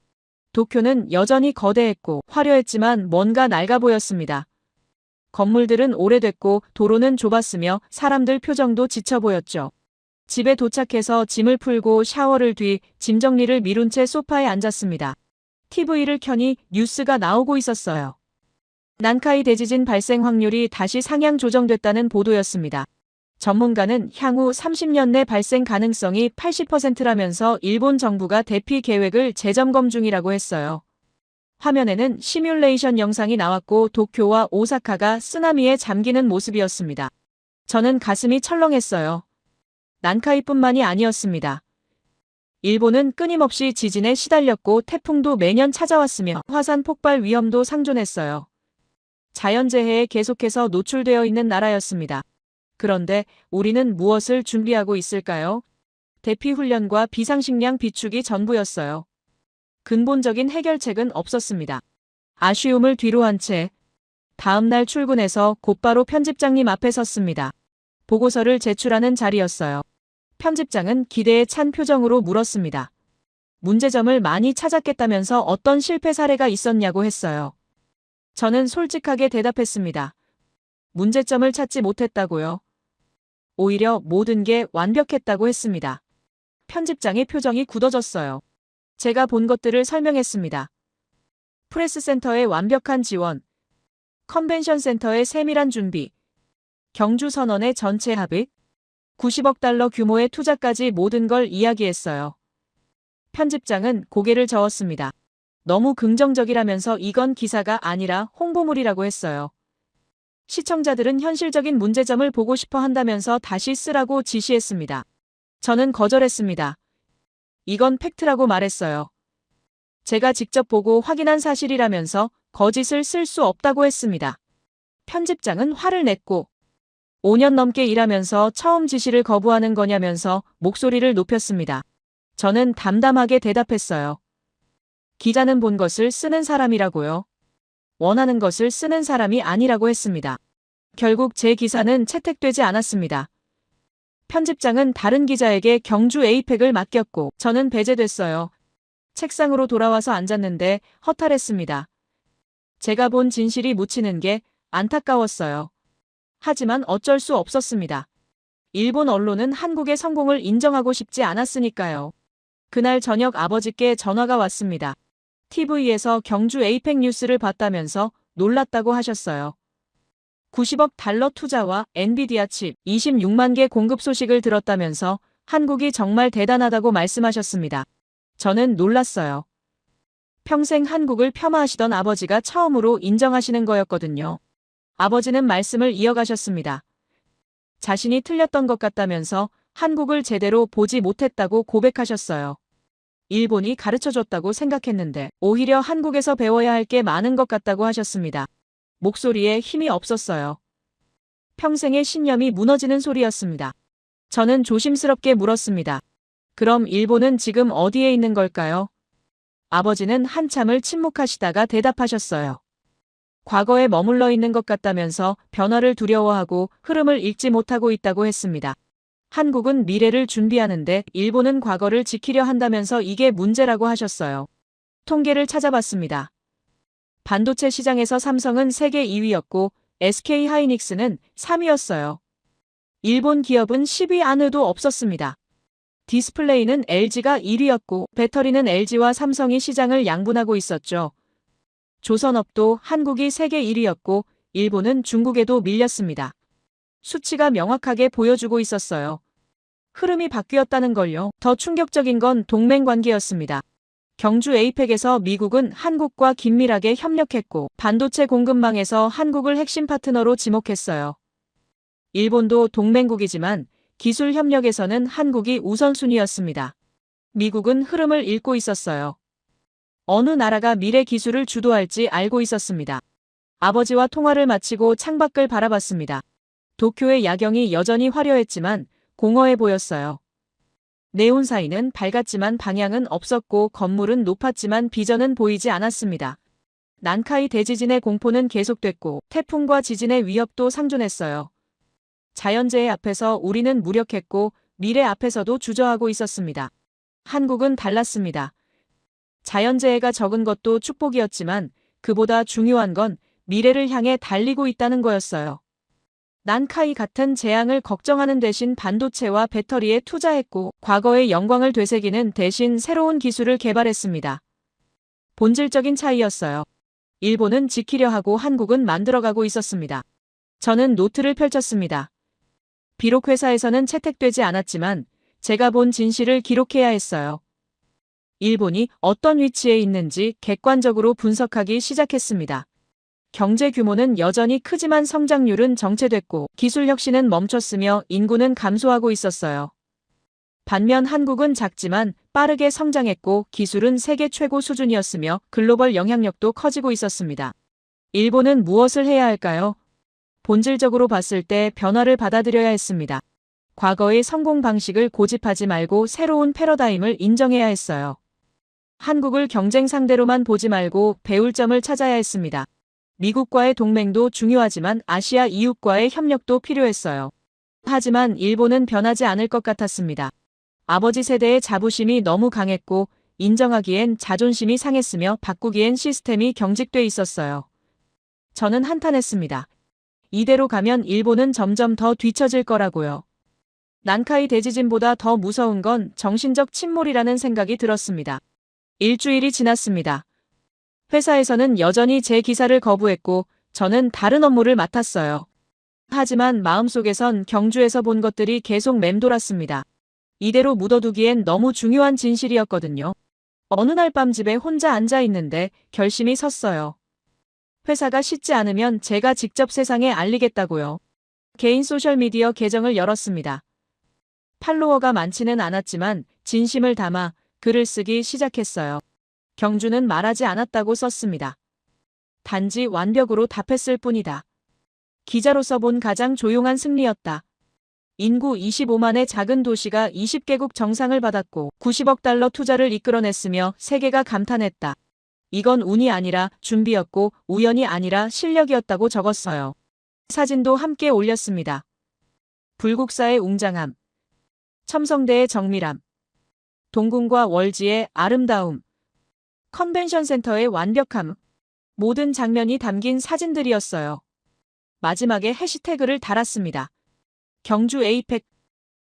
도쿄는 여전히 거대했고 화려했지만 뭔가 낡아 보였습니다. 건물들은 오래됐고 도로는 좁았으며 사람들 표정도 지쳐 보였죠. 집에 도착해서 짐을 풀고 샤워를 뒤 짐 정리를 미룬 채 소파에 앉았습니다. TV를 켜니 뉴스가 나오고 있었어요. 난카이 대지진 발생 확률이 다시 상향 조정됐다는 보도였습니다. 전문가는 향후 30년 내 발생 가능성이 80%라면서 일본 정부가 대피 계획을 재점검 중이라고 했어요. 화면에는 시뮬레이션 영상이 나왔고 도쿄와 오사카가 쓰나미에 잠기는 모습이었습니다. 저는 가슴이 철렁했어요. 난카이뿐만이 아니었습니다. 일본은 끊임없이 지진에 시달렸고 태풍도 매년 찾아왔으며 화산 폭발 위험도 상존했어요. 자연재해에 계속해서 노출되어 있는 나라였습니다. 그런데 우리는 무엇을 준비하고 있을까요? 대피 훈련과 비상식량 비축이 전부였어요. 근본적인 해결책은 없었습니다. 아쉬움을 뒤로한 채 다음 날 출근해서 곧바로 편집장님 앞에 섰습니다. 보고서를 제출하는 자리였어요. 편집장은 기대에 찬 표정으로 물었습니다. 문제점을 많이 찾았겠다면서 어떤 실패 사례가 있었냐고 했어요. 저는 솔직하게 대답했습니다. 문제점을 찾지 못했다고요. 오히려 모든 게 완벽했다고 했습니다. 편집장의 표정이 굳어졌어요. 제가 본 것들을 설명했습니다. 프레스센터의 완벽한 지원, 컨벤션 센터의 세밀한 준비, 경주 선언의 전체 합의, 90억 달러 규모의 투자까지 모든 걸 이야기했어요. 편집장은 고개를 저었습니다. 너무 긍정적이라면서 이건 기사가 아니라 홍보물이라고 했어요. 시청자들은 현실적인 문제점을 보고 싶어 한다면서 다시 쓰라고 지시했습니다. 저는 거절했습니다. 이건 팩트라고 말했어요. 제가 직접 보고 확인한 사실이라면서 거짓을 쓸 수 없다고 했습니다. 편집장은 화를 냈고 5년 넘게 일하면서 처음 지시를 거부하는 거냐면서 목소리를 높였습니다. 저는 담담하게 대답했어요. 기자는 본 것을 쓰는 사람이라고요. 원하는 것을 쓰는 사람이 아니라고 했습니다. 결국 제 기사는 채택되지 않았습니다. 편집장은 다른 기자에게 경주 에이펙을 맡겼고 저는 배제됐어요. 책상으로 돌아와서 앉았는데 허탈했습니다. 제가 본 진실이 묻히는 게 안타까웠어요. 하지만 어쩔 수 없었습니다. 일본 언론은 한국의 성공을 인정하고 싶지 않았으니까요. 그날 저녁 아버지께 전화가 왔습니다. TV에서 경주 에이펙 뉴스를 봤다면서 놀랐다고 하셨어요. 90억 달러 투자와 엔비디아 칩 26만 개 공급 소식을 들었다면서 한국이 정말 대단하다고 말씀하셨습니다. 저는 놀랐어요. 평생 한국을 폄하하시던 아버지가 처음으로 인정하시는 거였거든요. 아버지는 말씀을 이어가셨습니다. 자신이 틀렸던 것 같다면서 한국을 제대로 보지 못했다고 고백하셨어요. 일본이 가르쳐줬다고 생각했는데 오히려 한국에서 배워야 할 게 많은 것 같다고 하셨습니다. 목소리에 힘이 없었어요. 평생의 신념이 무너지는 소리였습니다. 저는 조심스럽게 물었습니다. 그럼 일본은 지금 어디에 있는 걸까요? 아버지는 한참을 침묵하시다가 대답하셨어요. 과거에 머물러 있는 것 같다면서 변화를 두려워하고 흐름을 읽지 못하고 있다고 했습니다. 한국은 미래를 준비하는데 일본은 과거를 지키려 한다면서 이게 문제라고 하셨어요. 통계를 찾아봤습니다. 반도체 시장에서 삼성은 세계 2위였고 SK 하이닉스는 3위였어요. 일본 기업은 10위 안에도 없었습니다. 디스플레이는 LG가 1위였고 배터리는 LG와 삼성이 시장을 양분하고 있었죠. 조선업도 한국이 세계 1위였고 일본은 중국에도 밀렸습니다. 수치가 명확하게 보여주고 있었어요. 흐름이 바뀌었다는 걸요. 더 충격적인 건 동맹 관계였습니다. 경주 에이펙에서 미국은 한국과 긴밀하게 협력했고 반도체 공급망에서 한국을 핵심 파트너로 지목했어요. 일본도 동맹국이지만 기술 협력에서는 한국이 우선순위였습니다. 미국은 흐름을 읽고 있었어요. 어느 나라가 미래 기술을 주도할지 알고 있었습니다. 아버지와 통화를 마치고 창밖을 바라봤습니다. 도쿄의 야경이 여전히 화려했지만 공허해 보였어요. 네온 사이는 밝았지만 방향은 없었고 건물은 높았지만 비전은 보이지 않았습니다. 난카이 대지진의 공포는 계속됐고 태풍과 지진의 위협도 상존했어요. 자연재해 앞에서 우리는 무력했고 미래 앞에서도 주저하고 있었습니다. 한국은 달랐습니다. 자연재해가 적은 것도 축복이었지만 그보다 중요한 건 미래를 향해 달리고 있다는 거였어요. 난카이 같은 재앙을 걱정하는 대신 반도체와 배터리에 투자했고 과거의 영광을 되새기는 대신 새로운 기술을 개발했습니다. 본질적인 차이였어요. 일본은 지키려 하고 한국은 만들어가고 있었습니다. 저는 노트를 펼쳤습니다. 비록 회사에서는 채택되지 않았지만 제가 본 진실을 기록해야 했어요. 일본이 어떤 위치에 있는지 객관적으로 분석하기 시작했습니다. 경제 규모는 여전히 크지만 성장률은 정체됐고 기술 혁신은 멈췄으며 인구는 감소하고 있었어요. 반면 한국은 작지만 빠르게 성장했고 기술은 세계 최고 수준이었으며 글로벌 영향력도 커지고 있었습니다. 일본은 무엇을 해야 할까요? 본질적으로 봤을 때 변화를 받아들여야 했습니다. 과거의 성공 방식을 고집하지 말고 새로운 패러다임을 인정해야 했어요. 한국을 경쟁 상대로만 보지 말고 배울 점을 찾아야 했습니다. 미국과의 동맹도 중요하지만 아시아 이웃과의 협력도 필요했어요. 하지만 일본은 변하지 않을 것 같았습니다. 아버지 세대의 자부심이 너무 강했고 인정하기엔 자존심이 상했으며 바꾸기엔 시스템이 경직돼 있었어요. 저는 한탄했습니다. 이대로 가면 일본은 점점 더 뒤처질 거라고요. 난카이 대지진보다 더 무서운 건 정신적 침몰이라는 생각이 들었습니다. 일주일이 지났습니다. 회사에서는 여전히 제 기사를 거부했고 저는 다른 업무를 맡았어요. 하지만 마음속에선 경주에서 본 것들이 계속 맴돌았습니다. 이대로 묻어두기엔 너무 중요한 진실이었거든요. 어느 날 밤 집에 혼자 앉아 있는데 결심이 섰어요. 회사가 쉽지 않으면 제가 직접 세상에 알리겠다고요. 개인 소셜미디어 계정을 열었습니다. 팔로워가 많지는 않았지만 진심을 담아 글을 쓰기 시작했어요. 경주는 말하지 않았다고 썼습니다. 단지 완벽으로 답했을 뿐이다. 기자로서 본 가장 조용한 승리였다. 인구 25만의 작은 도시가 20개국 정상을 받았고 90억 달러 투자를 이끌어냈으며 세계가 감탄했다. 이건 운이 아니라 준비였고 우연이 아니라 실력이었다고 적었어요. 사진도 함께 올렸습니다. 불국사의 웅장함, 첨성대의 정밀함, 동궁과 월지의 아름다움, 컨벤션 센터의 완벽함, 모든 장면이 담긴 사진들이었어요. 마지막에 해시태그를 달았습니다. 경주 에이펙,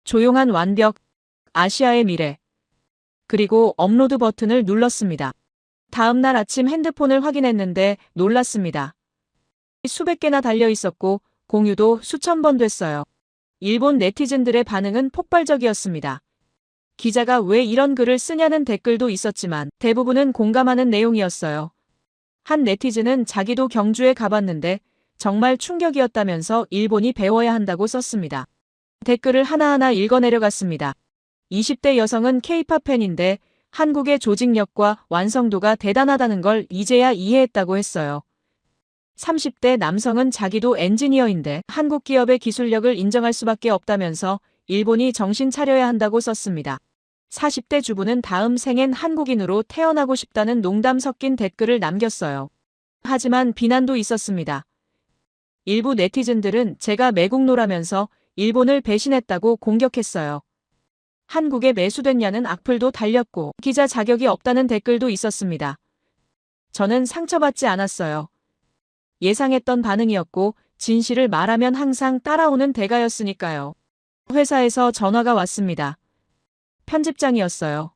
조용한 완벽, 아시아의 미래. 그리고 업로드 버튼을 눌렀습니다. 다음 날 아침 핸드폰을 확인했는데 놀랐습니다. 수백 개나 달려 있었고 공유도 수천 번 됐어요. 일본 네티즌들의 반응은 폭발적이었습니다. 기자가 왜 이런 글을 쓰냐는 댓글도 있었지만 대부분은 공감하는 내용이었어요. 한 네티즌은 자기도 경주에 가봤는데 정말 충격이었다면서 일본이 배워야 한다고 썼습니다. 댓글을 하나하나 읽어내려갔습니다. 20대 여성은 K-팝 팬인데 한국의 조직력과 완성도가 대단하다는 걸 이제야 이해했다고 했어요. 30대 남성은 자기도 엔지니어인데 한국 기업의 기술력을 인정할 수밖에 없다면서 일본이 정신 차려야 한다고 썼습니다. 40대 주부는 다음 생엔 한국인으로 태어나고 싶다는 농담 섞인 댓글을 남겼어요. 하지만 비난도 있었습니다. 일부 네티즌들은 제가 매국노라면서 일본을 배신했다고 공격했어요. 한국에 매수됐냐는 악플도 달렸고 기자 자격이 없다는 댓글도 있었습니다. 저는 상처받지 않았어요. 예상했던 반응이었고 진실을 말하면 항상 따라오는 대가였으니까요. 회사에서 전화가 왔습니다. 편집장이었어요.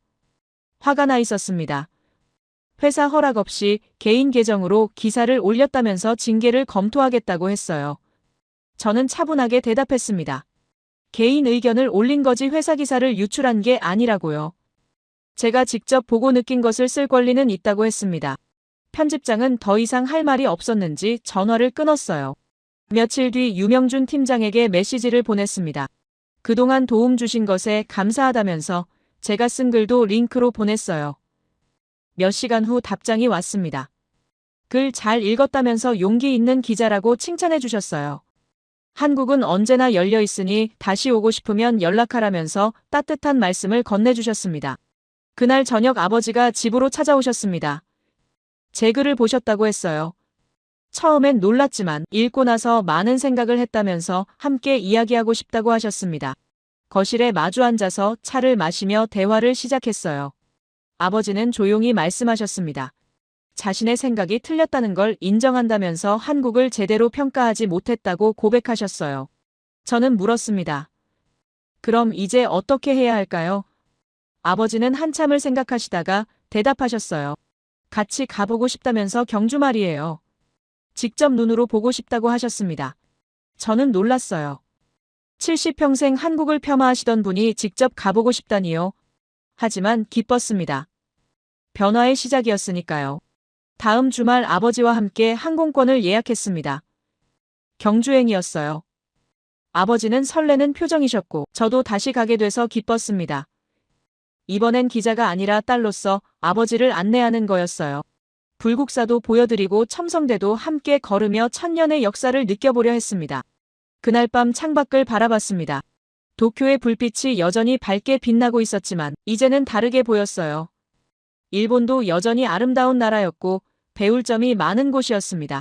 화가 나 있었습니다. 회사 허락 없이 개인 계정으로 기사를 올렸다면서 징계를 검토하겠다고 했어요. 저는 차분하게 대답했습니다. 개인 의견을 올린 거지 회사 기사를 유출한 게 아니라고요. 제가 직접 보고 느낀 것을 쓸 권리는 있다고 했습니다. 편집장은 더 이상 할 말이 없었는지 전화를 끊었어요. 며칠 뒤 유명준 팀장에게 메시지를 보냈습니다. 그동안 도움 주신 것에 감사하다면서 제가 쓴 글도 링크로 보냈어요. 몇 시간 후 답장이 왔습니다. 글 잘 읽었다면서 용기 있는 기자라고 칭찬해 주셨어요. 한국은 언제나 열려 있으니 다시 오고 싶으면 연락하라면서 따뜻한 말씀을 건네주셨습니다. 그날 저녁 아버지가 집으로 찾아오셨습니다. 제 글을 보셨다고 했어요. 처음엔 놀랐지만 읽고 나서 많은 생각을 했다면서 함께 이야기하고 싶다고 하셨습니다. 거실에 마주 앉아서 차를 마시며 대화를 시작했어요. 아버지는 조용히 말씀하셨습니다. 자신의 생각이 틀렸다는 걸 인정한다면서 한국을 제대로 평가하지 못했다고 고백하셨어요. 저는 물었습니다. 그럼 이제 어떻게 해야 할까요? 아버지는 한참을 생각하시다가 대답하셨어요. 같이 가보고 싶다면서 경주 말이에요. 직접 눈으로 보고 싶다고 하셨습니다. 저는 놀랐어요. 70평생 한국을 폄하하시던 분이 직접 가보고 싶다니요. 하지만 기뻤습니다. 변화의 시작이었으니까요. 다음 주말 아버지와 함께 항공권을 예약했습니다. 경주행이었어요. 아버지는 설레는 표정이셨고 저도 다시 가게 돼서 기뻤습니다. 이번엔 기자가 아니라 딸로서 아버지를 안내하는 거였어요. 불국사도 보여드리고 첨성대도 함께 걸으며 천년의 역사를 느껴보려 했습니다. 그날 밤 창밖을 바라봤습니다. 도쿄의 불빛이 여전히 밝게 빛나고 있었지만 이제는 다르게 보였어요. 일본도 여전히 아름다운 나라였고 배울 점이 많은 곳이었습니다.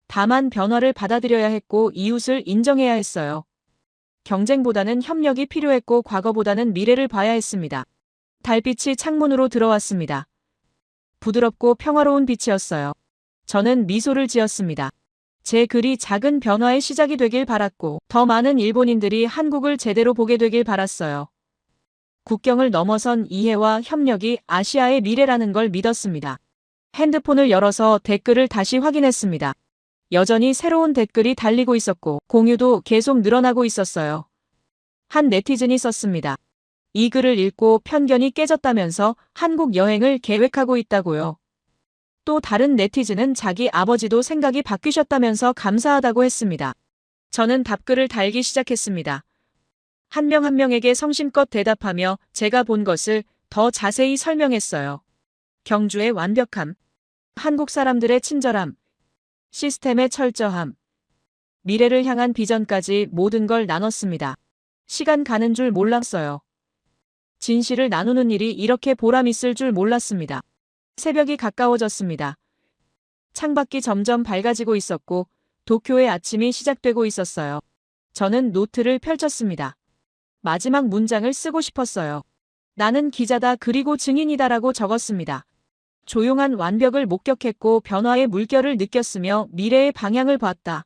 다만 변화를 받아들여야 했고 이웃을 인정해야 했어요. 경쟁보다는 협력이 필요했고 과거보다는 미래를 봐야 했습니다. 달빛이 창문으로 들어왔습니다. 부드럽고 평화로운 빛이었어요. 저는 미소를 지었습니다. 제 글이 작은 변화의 시작이 되길 바랐고 더 많은 일본인들이 한국을 제대로 보게 되길 바랐어요. 국경을 넘어선 이해와 협력이 아시아의 미래라는 걸 믿었습니다. 핸드폰을 열어서 댓글을 다시 확인했습니다. 여전히 새로운 댓글이 달리고 있었고 공유도 계속 늘어나고 있었어요. 한 네티즌이 썼습니다. 이 글을 읽고 편견이 깨졌다면서 한국 여행을 계획하고 있다고요. 또 다른 네티즌은 자기 아버지도 생각이 바뀌셨다면서 감사하다고 했습니다. 저는 답글을 달기 시작했습니다. 한 명 한 명에게 성심껏 대답하며 제가 본 것을 더 자세히 설명했어요. 경주의 완벽함, 한국 사람들의 친절함, 시스템의 철저함, 미래를 향한 비전까지 모든 걸 나눴습니다. 시간 가는 줄 몰랐어요. 진실을 나누는 일이 이렇게 보람있을 줄 몰랐습니다. 새벽이 가까워졌습니다. 창밖이 점점 밝아지고 있었고 도쿄의 아침이 시작되고 있었어요. 저는 노트를 펼쳤습니다. 마지막 문장을 쓰고 싶었어요. 나는 기자다 그리고 증인이다라고 적었습니다. 조용한 완벽을 목격했고 변화의 물결을 느꼈으며 미래의 방향을 봤다.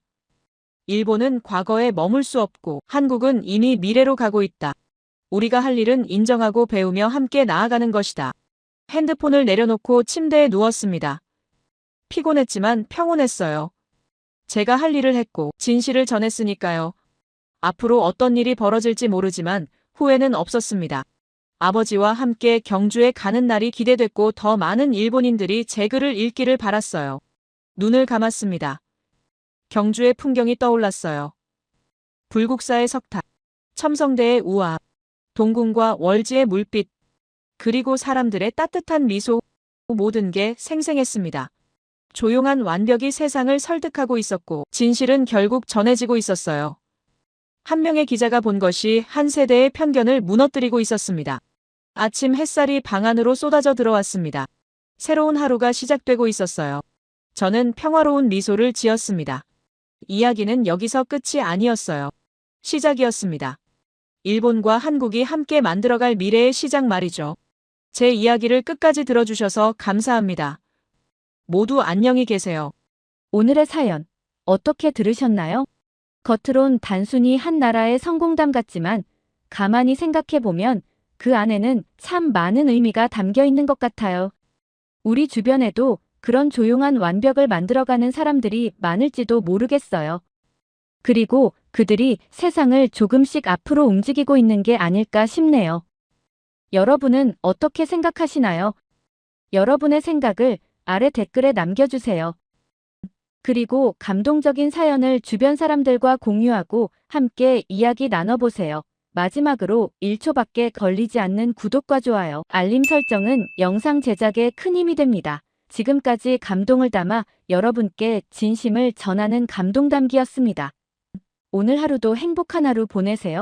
일본은 과거에 머물 수 없고 한국은 이미 미래로 가고 있다. 우리가 할 일은 인정하고 배우며 함께 나아가는 것이다. 핸드폰을 내려놓고 침대에 누웠습니다. 피곤했지만 평온했어요. 제가 할 일을 했고 진실을 전했으니까요. 앞으로 어떤 일이 벌어질지 모르지만 후회는 없었습니다. 아버지와 함께 경주에 가는 날이 기대됐고 더 많은 일본인들이 제 글을 읽기를 바랐어요. 눈을 감았습니다. 경주의 풍경이 떠올랐어요. 불국사의 석탑, 첨성대의 우아함, 동궁과 월지의 물빛, 그리고 사람들의 따뜻한 미소, 모든 게 생생했습니다. 조용한 완벽이 세상을 설득하고 있었고 진실은 결국 전해지고 있었어요. 한 명의 기자가 본 것이 한 세대의 편견을 무너뜨리고 있었습니다. 아침 햇살이 방 안으로 쏟아져 들어왔습니다. 새로운 하루가 시작되고 있었어요. 저는 평화로운 미소를 지었습니다. 이야기는 여기서 끝이 아니었어요. 시작이었습니다. 일본과 한국이 함께 만들어갈 미래의 시작 말이죠. 제 이야기를 끝까지 들어주셔서 감사합니다. 모두 안녕히 계세요. 오늘의 사연 어떻게 들으셨나요? 겉으론 단순히 한 나라의 성공담 같지만 가만히 생각해보면 그 안에는 참 많은 의미가 담겨 있는 것 같아요. 우리 주변에도 그런 조용한 완벽을 만들어가는 사람들이 많을지도 모르겠어요. 그리고 그들이 세상을 조금씩 앞으로 움직이고 있는 게 아닐까 싶네요. 여러분은 어떻게 생각하시나요? 여러분의 생각을 아래 댓글에 남겨주세요. 그리고 감동적인 사연을 주변 사람들과 공유하고 함께 이야기 나눠보세요. 마지막으로 1초밖에 걸리지 않는 구독과 좋아요, 알림 설정은 영상 제작에 큰 힘이 됩니다. 지금까지 감동을 담아 여러분께 진심을 전하는 감동담기였습니다. 오늘 하루도 행복한 하루 보내세요.